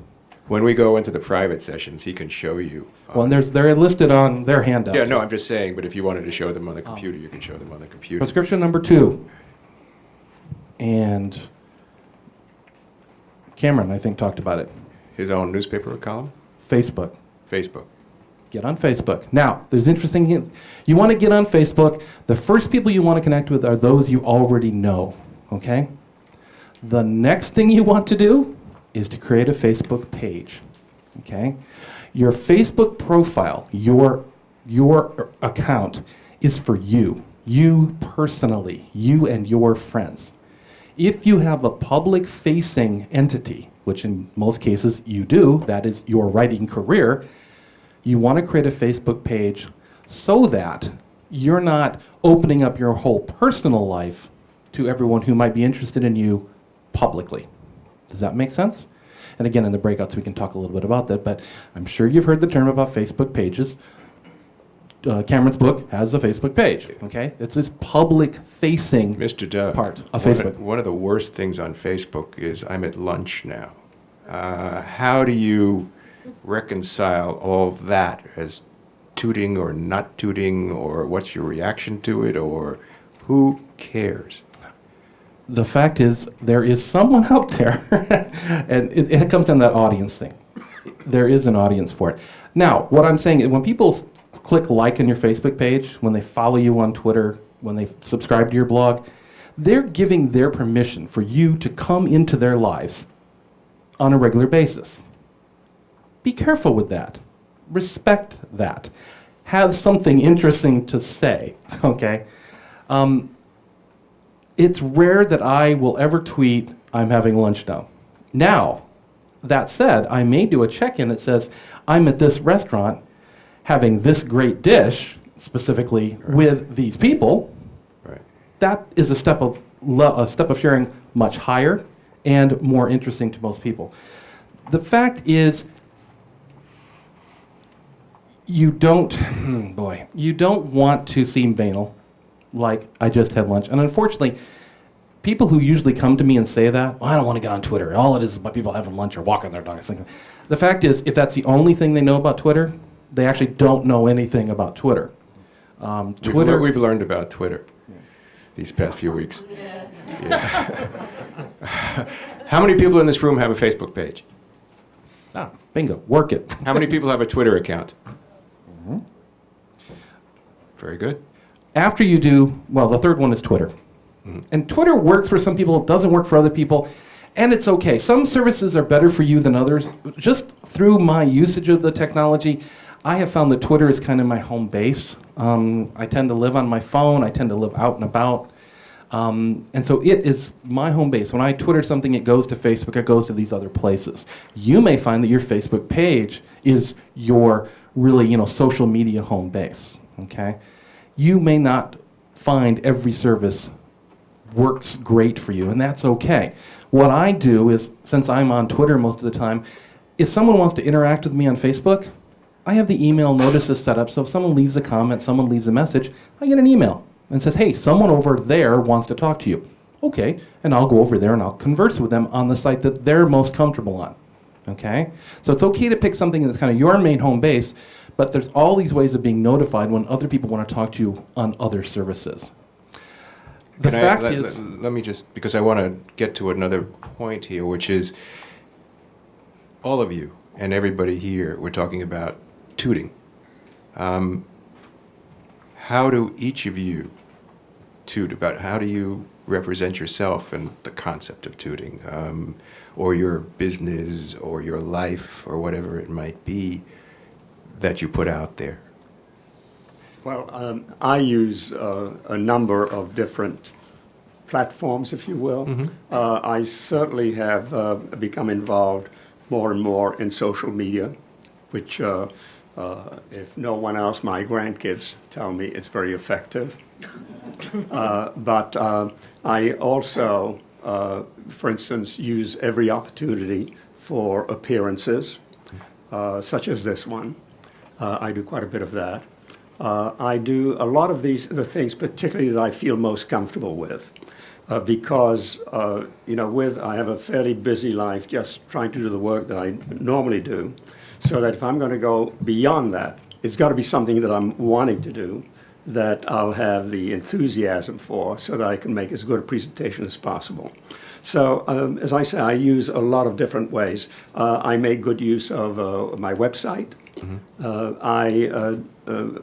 When we go into the private sessions, he can show you. Well, and they're listed on their handout. Yeah, no, I'm just saying, but if you wanted to show them on the computer, you can show them on the computer. Prescription number 2. And Cameron, I think, talked about it. His own newspaper column? Facebook. Facebook. Get on Facebook. Now, there's interesting hints. You want to get on Facebook, the first people you want to connect with are those you already know, okay? The next thing you want to do is to create a Facebook page, okay? Your Facebook profile, your account is for you personally, you and your friends. If you have a public-facing entity, which in most cases you do, that is your writing career, you want to create a Facebook page so that you're not opening up your whole personal life to everyone who might be interested in you publicly. Does that make sense? And again, in the breakouts, we can talk a little bit about that, but I'm sure you've heard the term about Facebook pages. Cameron's book has a Facebook page, okay? It's this public-facing Mr. Dove, part of Facebook. One of the worst things on Facebook is I'm at lunch now. How do you reconcile all of that as tooting or not tooting, or what's your reaction to it, or who cares? The fact is, there is someone out there, and it comes down to that audience thing. There is an audience for it. Now, what I'm saying is when people click like on your Facebook page, when they follow you on Twitter, when they subscribe to your blog, they're giving their permission for you to come into their lives on a regular basis. Be careful with that. Respect that. Have something interesting to say, okay? It's rare that I will ever tweet, I'm having lunch now. Now, that said, I may do a check-in that says, I'm at this restaurant having this great dish, specifically with these people. Right. That is a step of sharing much higher and more interesting to most people. The fact is, you don't want to seem banal, like I just had lunch. And unfortunately, people who usually come to me and say that, well, I don't want to get on Twitter. All it is about people having lunch or walking their dogs. The fact is, if that's the only thing they know about Twitter, they actually don't know anything about Twitter. We've learned about Twitter these past few weeks. Yeah. How many people in this room have a Facebook page? Ah, bingo, work it. How many people have a Twitter account? Mm-hmm. Very good. After you do, well, the third one is Twitter. Mm-hmm. And Twitter works for some people, it doesn't work for other people, and it's okay. Some services are better for you than others. Just through my usage of the technology, I have found that Twitter is kind of my home base. I tend to live on my phone, I tend to live out and about. And so it is my home base. When I Twitter something, it goes to Facebook, it goes to these other places. You may find that your Facebook page is your really, social media home base, okay? You may not find every service works great for you, and that's okay. What I do is, since I'm on Twitter most of the time, if someone wants to interact with me on Facebook, I have the email notices set up, so if someone leaves a comment, someone leaves a message, I get an email and says, hey, someone over there wants to talk to you. Okay, and I'll go over there and I'll converse with them on the site that they're most comfortable on, okay? So it's okay to pick something that's kind of your main home base, but there's all these ways of being notified when other people want to talk to you on other services. The fact is... Let me just, because I want to get to another point here, which is all of you and everybody here, we're talking about tooting. How do each of you toot about, how do you represent yourself and the concept of tooting? or your business or your life or whatever it might be that you put out there? Well, I use a number of different platforms, if you will. I certainly have become involved more and more in social media, which, if no one else, my grandkids tell me it's very effective. But I also, for instance, use every opportunity for appearances, such as this one. I do quite a bit of that. I do a lot of the things particularly that I feel most comfortable with. Because, I have a fairly busy life just trying to do the work that I normally do, so that if I'm going to go beyond that, it's got to be something that I'm wanting to do, that I'll have the enthusiasm for, so that I can make as good a presentation as possible. So, as I say, I use a lot of different ways. I make good use of my website. I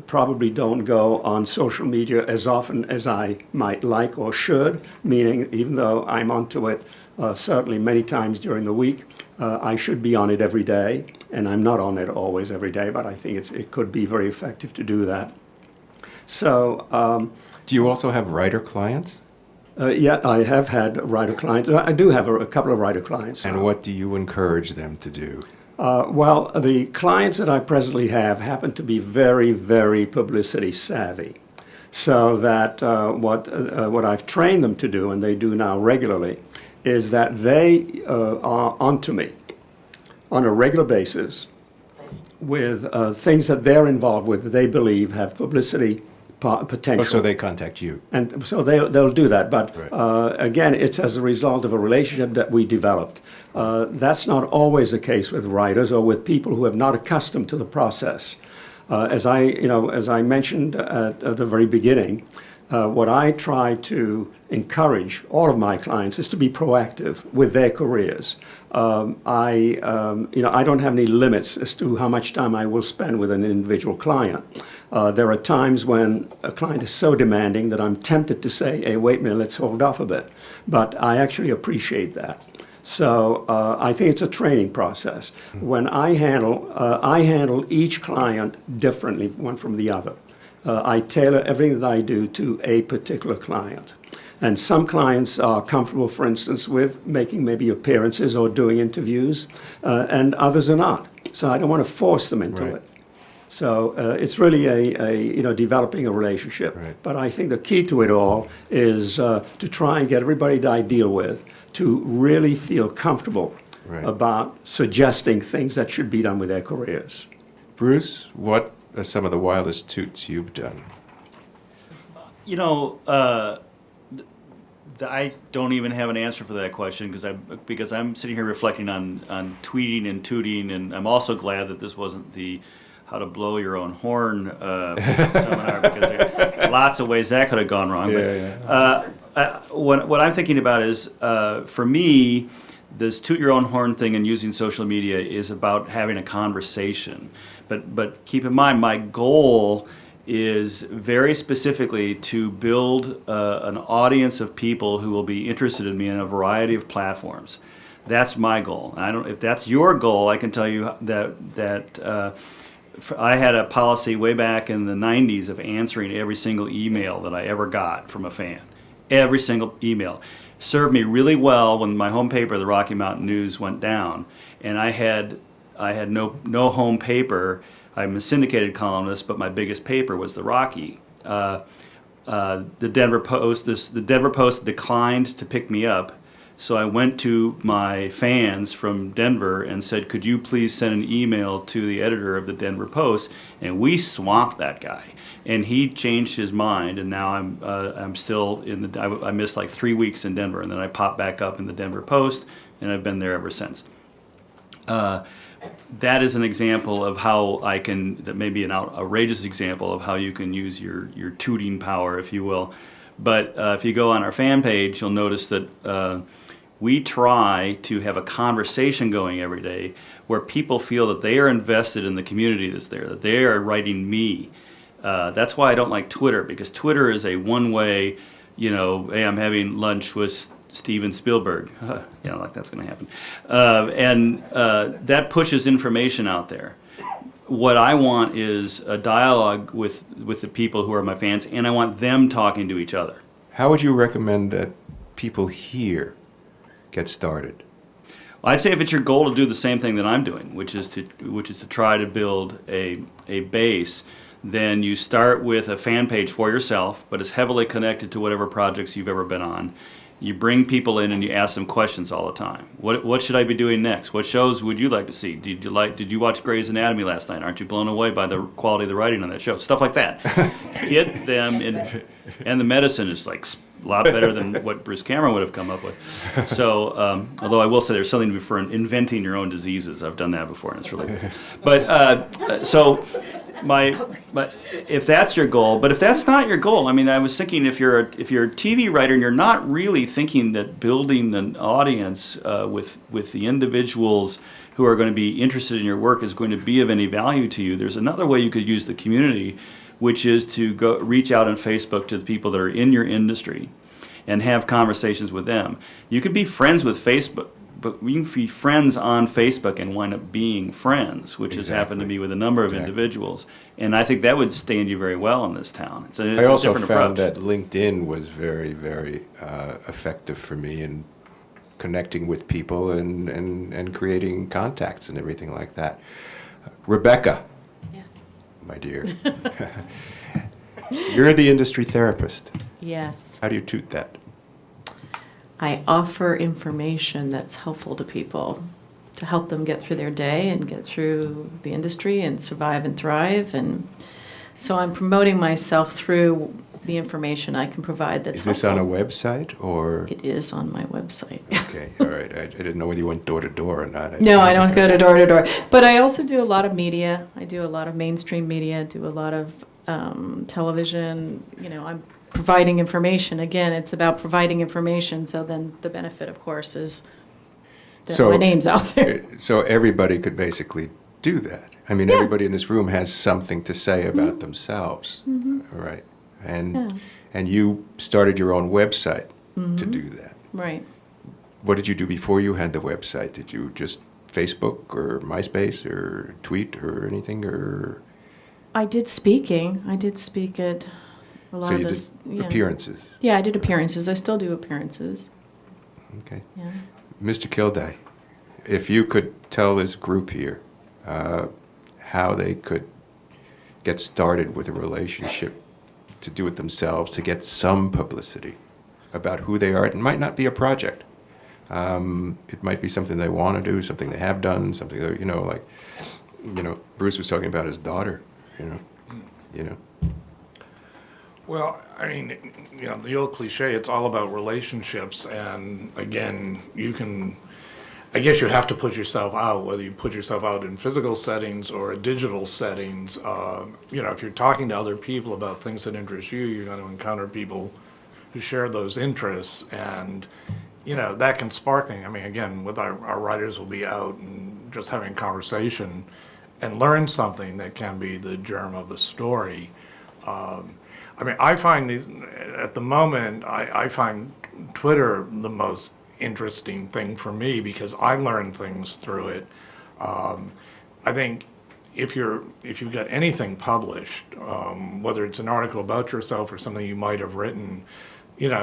probably don't go on social media as often as I might like or should, meaning even though I'm onto it certainly many times during the week, I should be on it every day, and I'm not on it always every day, but I think it could be very effective to do that. So, Do you also have writer clients? yeah, I have had writer clients. I do have a couple of writer clients. And what do you encourage them to do? Well, the clients that I presently have happen to be very, very publicity savvy. So that what I've trained them to do, and they do now regularly, is that they are onto me on a regular basis with things that they're involved with that they believe have publicity potential. Oh, so they contact you. And so they'll do that. But Right. again, it's as a result of a relationship that we developed. That's not always the case with writers or with people who have not accustomed to the process. As I mentioned at the very beginning, what I try to encourage all of my clients is to be proactive with their careers. I don't have any limits as to how much time I will spend with an individual client. There are times when a client is so demanding that I'm tempted to say, hey, wait a minute, let's hold off a bit. But I actually appreciate that. So I think it's a training process. When I handle each client differently, one from the other. I tailor everything that I do to a particular client. And some clients are comfortable, for instance, with making maybe appearances or doing interviews, and others are not. So I don't want to force them into Right. it. So it's really developing a relationship. Right. But I think the key to it all is to try and get everybody that I deal with to really feel comfortable Right. about suggesting things that should be done with their careers. Bruce, what are some of the wildest toots you've done? I don't even have an answer for that question because I'm sitting here reflecting on tweeting and tooting, and I'm also glad that this wasn't the how to blow your own horn seminar, because there are lots of ways that could have gone wrong. What I'm thinking about is, for me, this toot your own horn thing and using social media is about having a conversation. But keep in mind, my goal is very specifically to build an audience of people who will be interested in me in a variety of platforms. That's my goal. If that's your goal, I can tell you that I had a policy way back in the 90s of answering every single email that I ever got from a fan. Every single email. Served me really well when my home paper, the Rocky Mountain News, went down, and I had no home paper. I'm a syndicated columnist, but my biggest paper was the Rocky. The Denver Post declined to pick me up, so I went to my fans from Denver and said, "Could you please send an email to the editor of the Denver Post?" And we swamped that guy, and he changed his mind. And now I'm still in the. I missed like 3 weeks in Denver, and then I popped back up in the Denver Post, and I've been there ever since. That is an example of how that may be an outrageous example of how you can use your tooting power, if you will. But if you go on our fan page, you'll notice that we try to have a conversation going every day where people feel that they are invested in the community that's there, that they are writing me. That's why I don't like Twitter, because Twitter is a one-way, hey, I'm having lunch with Steven Spielberg. Yeah, like that's going to happen. That pushes information out there. What I want is a dialogue with the people who are my fans, and I want them talking to each other. How would you recommend that people here get started? Well, I'd say if it's your goal to do the same thing that I'm doing, which is to try to build a base, then you start with a fan page for yourself, but it's heavily connected to whatever projects you've ever been on. You bring people in and you ask them questions all the time. What should I be doing next? What shows would you like to see? Did you watch Grey's Anatomy last night? Aren't you blown away by the quality of the writing on that show? Stuff like that. Get them in, and the medicine is like a lot better than what Bruce Cameron would have come up with. So, although I will say there's something to be for inventing your own diseases. I've done that before, and it's really good. But so. But if that's your goal, but if that's not your goal, I mean, I was thinking if you're a TV writer and you're not really thinking that building an audience with the individuals who are going to be interested in your work is going to be of any value to you, there's another way you could use the community, which is to go reach out on Facebook to the people that are in your industry and have conversations with them. You could be friends with Facebook, but you can be friends on Facebook and wind up being friends, which has happened to me with a number of individuals. And I think that would stand you very well in this town. It's I also a different found approach. that LinkedIn was very, very effective for me in connecting with people and creating contacts and everything like that. Rebecca, Yes. my dear, you're the industry therapist. Yes. How do you toot that? I offer information that's helpful to people to help them get through their day and get through the industry and survive and thrive. And so I'm promoting myself through the information I can provide that's Is this on a helpful. website or? It is on my website. Okay, all right. I didn't know whether you went door to door or not. No, I don't go to door to door. But I also do a lot of media. I do a lot of mainstream media, do a lot of television. You know, I'm providing information. Again, it's about providing information. So then the benefit, of course, is that my name's out there. So everybody could basically do that. I mean, everybody in this room has something to say about themselves, all right? And you started your own website to do that. Right. What did you do before you had the website? Did you just Facebook or MySpace or tweet or anything, or? I did speaking. I did speak at a lot So of you this. did appearances? Yeah, I did appearances. I still do appearances. Okay. Yeah. Mr. Kilday, if you could tell this group here how they could get started with a relationship, to do it themselves, to get some publicity about who they are. It might not be a project. It might be something they want to do, something they have done, something that, Bruce was talking about his daughter, you know. Well, I mean, the old cliche, it's all about relationships. And again, I guess you have to put yourself out, whether you put yourself out in physical settings or digital settings. If you're talking to other people about things that interest you, you're going to encounter people who share those interests. And, that can spark things. I mean, again, with our writers will be out and just having a conversation and learn something that can be the germ of a story. I find at the moment, I find Twitter the most interesting thing for me because I learn things through it. I think if you've got anything published, whether it's an article about yourself or something you might have written,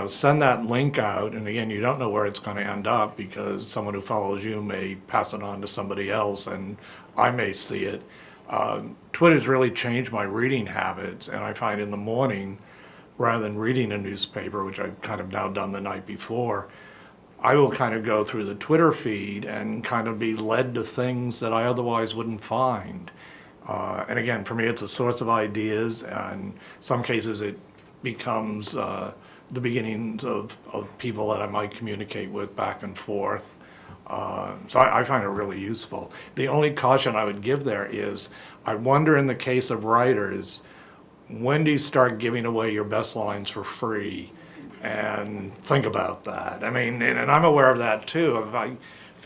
send that link out. And again, you don't know where it's going to end up because someone who follows you may pass it on to somebody else, and I may see it. Twitter's really changed my reading habits, and I find in the morning, rather than reading a newspaper, which I've kind of now done the night before, I will kind of go through the Twitter feed and kind of be led to things that I otherwise wouldn't find. And again, for me, it's a source of ideas, and in some cases it becomes the beginnings of people that I might communicate with back and forth. So I find it really useful. The only caution I would give there is, I wonder in the case of writers, when do you start giving away your best lines for free? And think about that. I mean, and I'm aware of that too.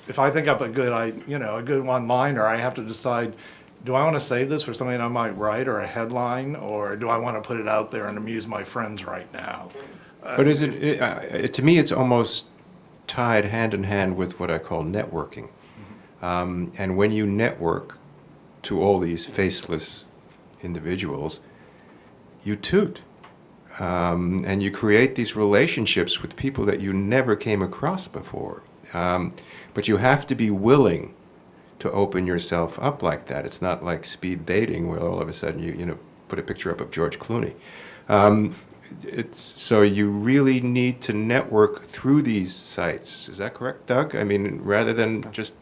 If I think up a good one-liner, I have to decide, do I want to save this for something I might write or a headline, or do I want to put it out there and amuse my friends right now? But is it to me, it's almost tied hand in hand with what I call networking. And when you network to all these faceless individuals, you toot. And you create these relationships with people that you never came across before. But you have to be willing to open yourself up like that. It's not like speed dating where all of a sudden you put a picture up of George Clooney. So you really need to network through these sites. Is that correct, Doug? I mean, rather than just...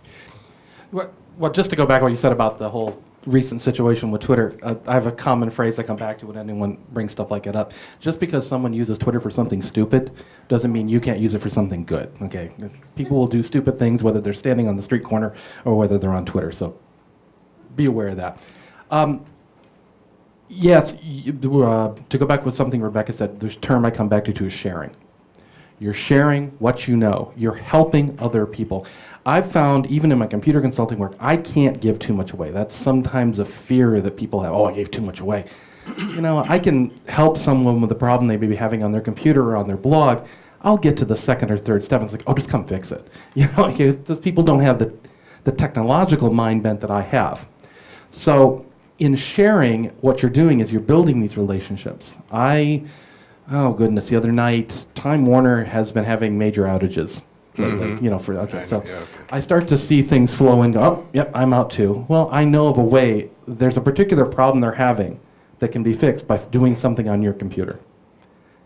Well, just to go back to what you said about the whole recent situation with Twitter, I have a common phrase I come back to when anyone brings stuff like it up. Just because someone uses Twitter for something stupid doesn't mean you can't use it for something good, okay? People will do stupid things whether they're standing on the street corner or whether they're on Twitter, so be aware of that. Yes, to go back with something Rebecca said, the term I come back to is sharing. You're sharing what you know. You're helping other people. I've found, even in my computer consulting work, I can't give too much away. That's sometimes a fear that people have. Oh, I gave too much away. I can help someone with a problem they may be having on their computer or on their blog. I'll get to the second or third step and it's like, oh, just come fix it. Those people don't have the technological mind bent that I have. So in sharing, what you're doing is you're building these relationships. Oh goodness, the other night, Time Warner has been having major outages. I start to see things flow and go, oh, yep, I'm out too. Well, I know of a way, there's a particular problem they're having that can be fixed by doing something on your computer.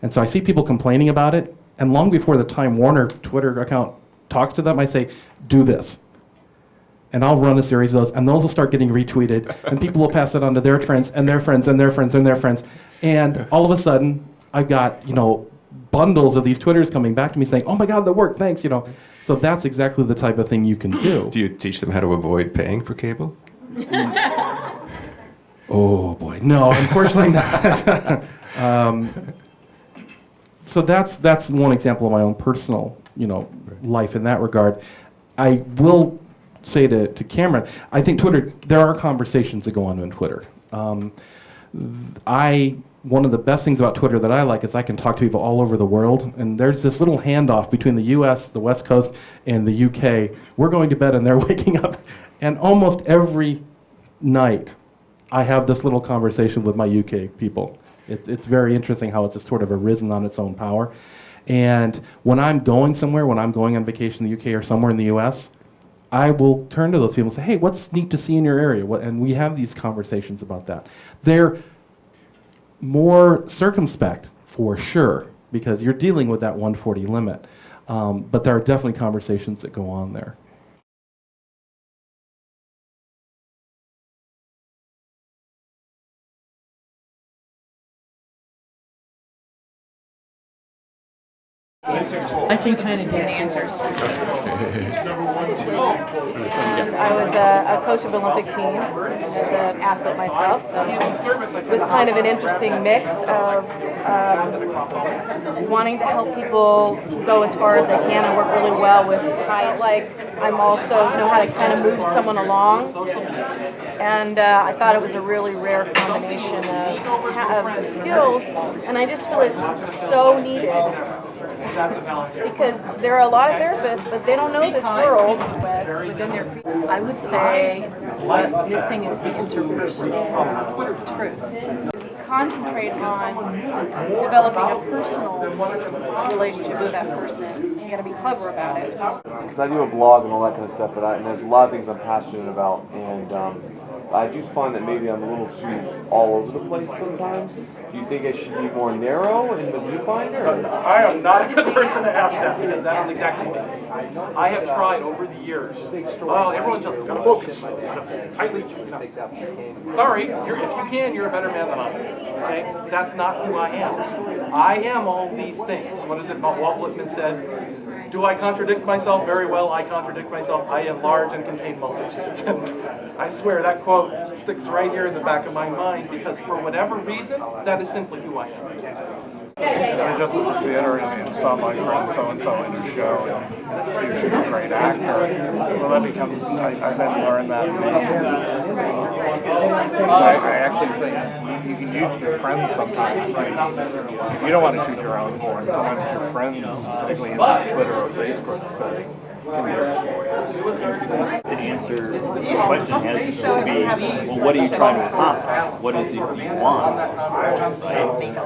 And so I see people complaining about it, and long before the Time Warner Twitter account talks to them, I say, do this. And I'll run a series of those, and those will start getting retweeted, and people will pass it on to their friends, and their friends, and their friends, and their friends. And all of a sudden, I've got, bundles of these Twitters coming back to me saying, oh my God, that worked, thanks, So that's exactly the type of thing you can do. Do you teach them how to avoid paying for cable? Oh boy, no, unfortunately not. So that's one example of my own personal, life in that regard. I will say to Cameron, I think Twitter, there are conversations that go on Twitter. One of the best things about Twitter that I like is I can talk to people all over the world, and there's this little handoff between the US, the West Coast, and the UK. We're going to bed and they're waking up, and almost every night I have this little conversation with my UK people. It's very interesting how it's just sort of arisen on its own power. And when I'm going somewhere, when I'm going on vacation in the UK or somewhere in the US, I will turn to those people and say, hey, what's neat to see in your area? And we have these conversations about that. They're more circumspect, for sure, because you're dealing with that 140 limit. But there are definitely conversations that go on there. I can kind of get answers. I was a coach of Olympic teams as an athlete myself, so it was kind of an interesting mix of wanting to help people go as far as they can and work really well with height. I'm also know how to kind of move someone along, and I thought it was a really rare combination of skills, and I just feel it's so needed. Because there are a lot of therapists, but they don't know this world within their. I would say what's missing is the interpersonal truth. Concentrate on developing a personal relationship with that person. You got to be clever about it. Because I do a blog and all that kind of stuff, and there's a lot of things I'm passionate about, and I do find that maybe I'm a little too all over the place sometimes. Do you think I should be more narrow in the viewfinder? I am not a good person to ask that, because that is exactly me. I have tried over the years. Well, everyone tells me, gotta focus. Tightly. Sorry, if you can, you're a better man than I am. Okay? That's not who I am. I am all these things. What is it Walt Whitman said? Do I contradict myself? Very well, I contradict myself. I am large and contain multitudes. I swear that quote sticks right here in the back of my mind, because for whatever reason, that is simply who I am. I was just at the theater and saw my friend so-and-so in your show, and she's a great actor. Well, that becomes, I then learned that I actually think you can use your friends sometimes. I mean, if you don't want to toot your own horn, sometimes your friends, particularly in the Twitter or Facebook setting, can do it for you. The answer to the question has to be, well, what are you trying to accomplish? What is it you want?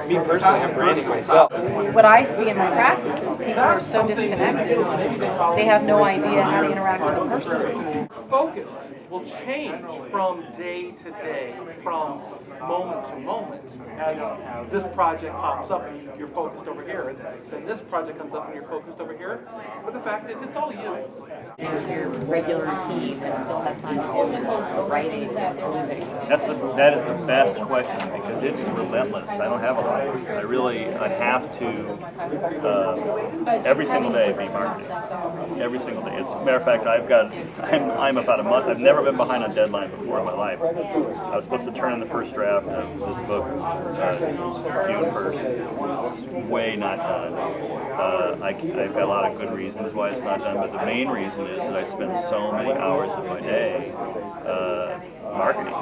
Me personally, I'm branding myself. What I see in my practice is people are so disconnected. They have no idea how to interact with a person. Focus will change from day to day, from moment to moment. As this project pops up and you're focused over here, and then this project comes up and you're focused over here. But the fact is, it's all you. Your regular routine and still have time to do writing and everything? That is the best question because it's relentless. I don't have a life. I have to every single day be marketing. Every single day. As a matter of fact, I'm about a month. I've never been behind on deadline before in my life. I was supposed to turn in the first draft of this book June 1st. It's way not done. I've got a lot of good reasons why it's not done, but the main reason is that I spend so many hours of my day marketing.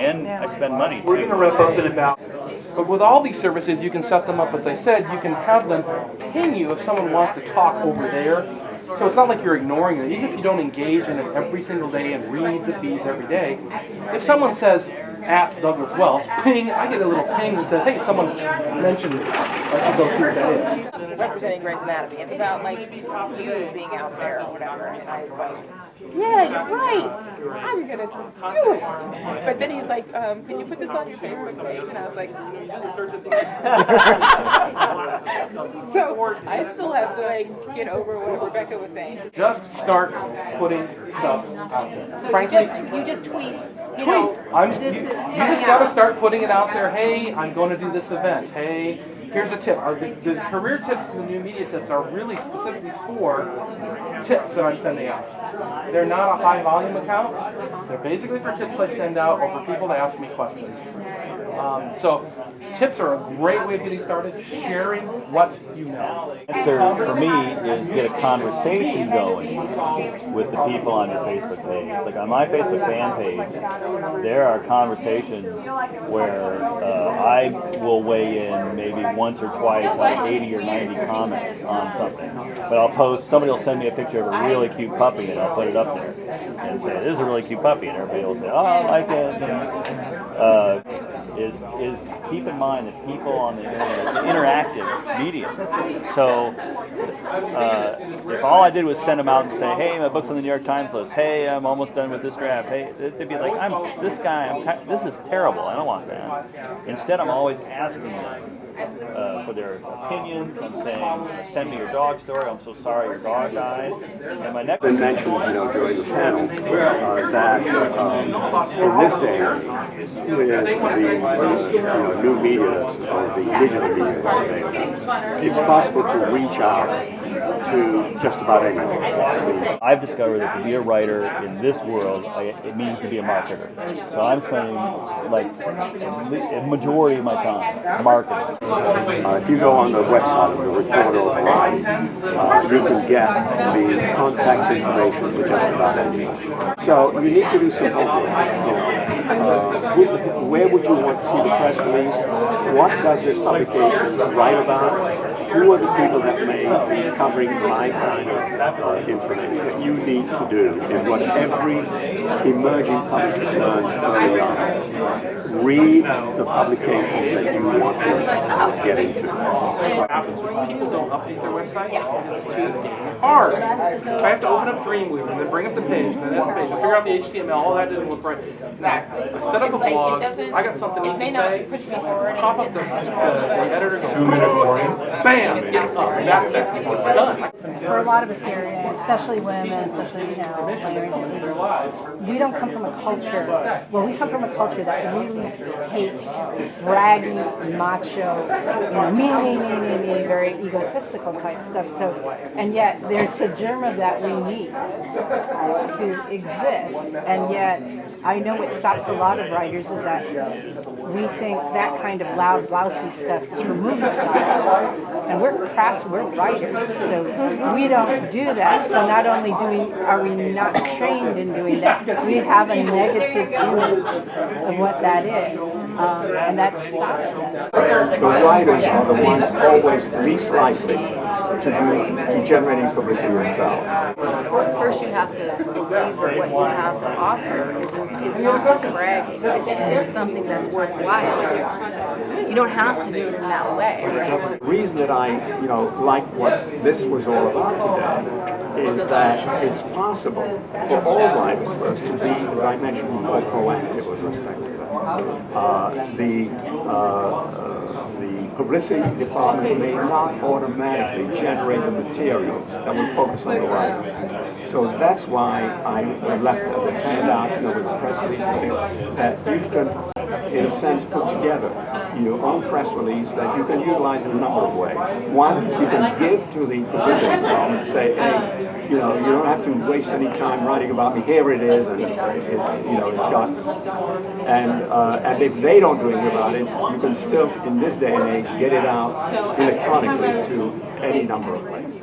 And I spend money too. We're going to wrap up in about. But with all these services, you can set them up, as I said, you can have them ping you if someone wants to talk over there. So it's not like you're ignoring it. Even if you don't engage in it every single day and read the feeds every day, if someone says, @Douglas Welch, ping, I get a little ping that says, hey, someone mentioned I should go see what that is. Representing Grey's Anatomy. It's about like you being out there or whatever. And I was like, yeah, you're right. I'm gonna do it. But then he's like, could you put this on your Facebook page? And I was like, so I still have to like get over what Rebecca was saying. Just start putting stuff out there. So Frankly, you just tweet. You you just got to start putting it out there. Hey, I'm going to do this event. Hey, here's a tip. The career tips and the new media tips are really specifically for tips that I'm sending out. They're not a high volume account. They're basically for tips I send out or for people to ask me questions. So tips are a great way of getting started, sharing what you know. The answer for me is get a conversation going with the people on your Facebook page. Like on my Facebook fan page, there are conversations where I will weigh in maybe once or twice on 80 or 90 comments on something. But I'll post, somebody will send me a picture of a really cute puppy and I'll put it up there and say, this is a really cute puppy. And everybody will say, oh, I like it. Is keep in mind that people on the internet, it's an interactive medium. So if all I did was send them out and say, hey, my book's on the New York Times list. Hey, I'm almost done with this draft. Hey, they'd be like, this is terrible. I don't want that. Instead, I'm always asking them for their opinions. I'm saying, send me your dog story. I'm so sorry your dog died. And my next mentioned, during the panel, that in this day, with the new media or the digital media that's available, it's possible to reach out to just about anyone. I've discovered that to be a writer in this world, it means to be a marketer. So I'm spending like a majority of my time marketing. If you go on the website of the Reporter Online, you can get the contact information for just about anything. So you need to do some homework. Where would you want to see the press release? What does this publication write about? Who are the people that may be covering my kind of information? That you need to do is what every emerging publicist learns early on. Read the publications that you want to get into. What happens is people don't update their websites. It's too hard. I have to open up Dreamweaver and then bring up the page and then edit the page and figure out the HTML. All that didn't look right. Now, I set up a blog. I got something neat to say. Pop up the editor. 2 minute warning. Bam! It's up. That fast. It's done. For a lot of us here, especially women, especially we don't come from a culture. Well, we come from a culture that really hates bragging, macho, me, very egotistical type stuff. So, and yet there's a germ of that we need to exist. And yet, I know what stops a lot of writers is that we think that kind of loud, lousy stuff is for movie stars. And we're writers, so we don't do that. So not only are we not trained in doing that, we have a negative image of what that is, and that stops us. The writers are the ones always least likely to generate any publicity themselves. First, you have to believe that what you have to offer is not just bragging. It's something that's worthwhile. You don't have to do it in that way. The reason that I, like what this was all about today is that it's possible for all writers first to be, as I mentioned before, proactive with respect to that. The publicity department may not automatically generate the materials that will focus on the writer. So that's why I left this handout, with the press release that you can, in a sense, put together your own press release that you can utilize in a number of ways. One, you can give to the publicity department and say, hey, you don't have to waste any time writing about me. Here it is, and it's got. And if they don't do anything about it, you can still, in this day and age, get it out electronically to any number of places.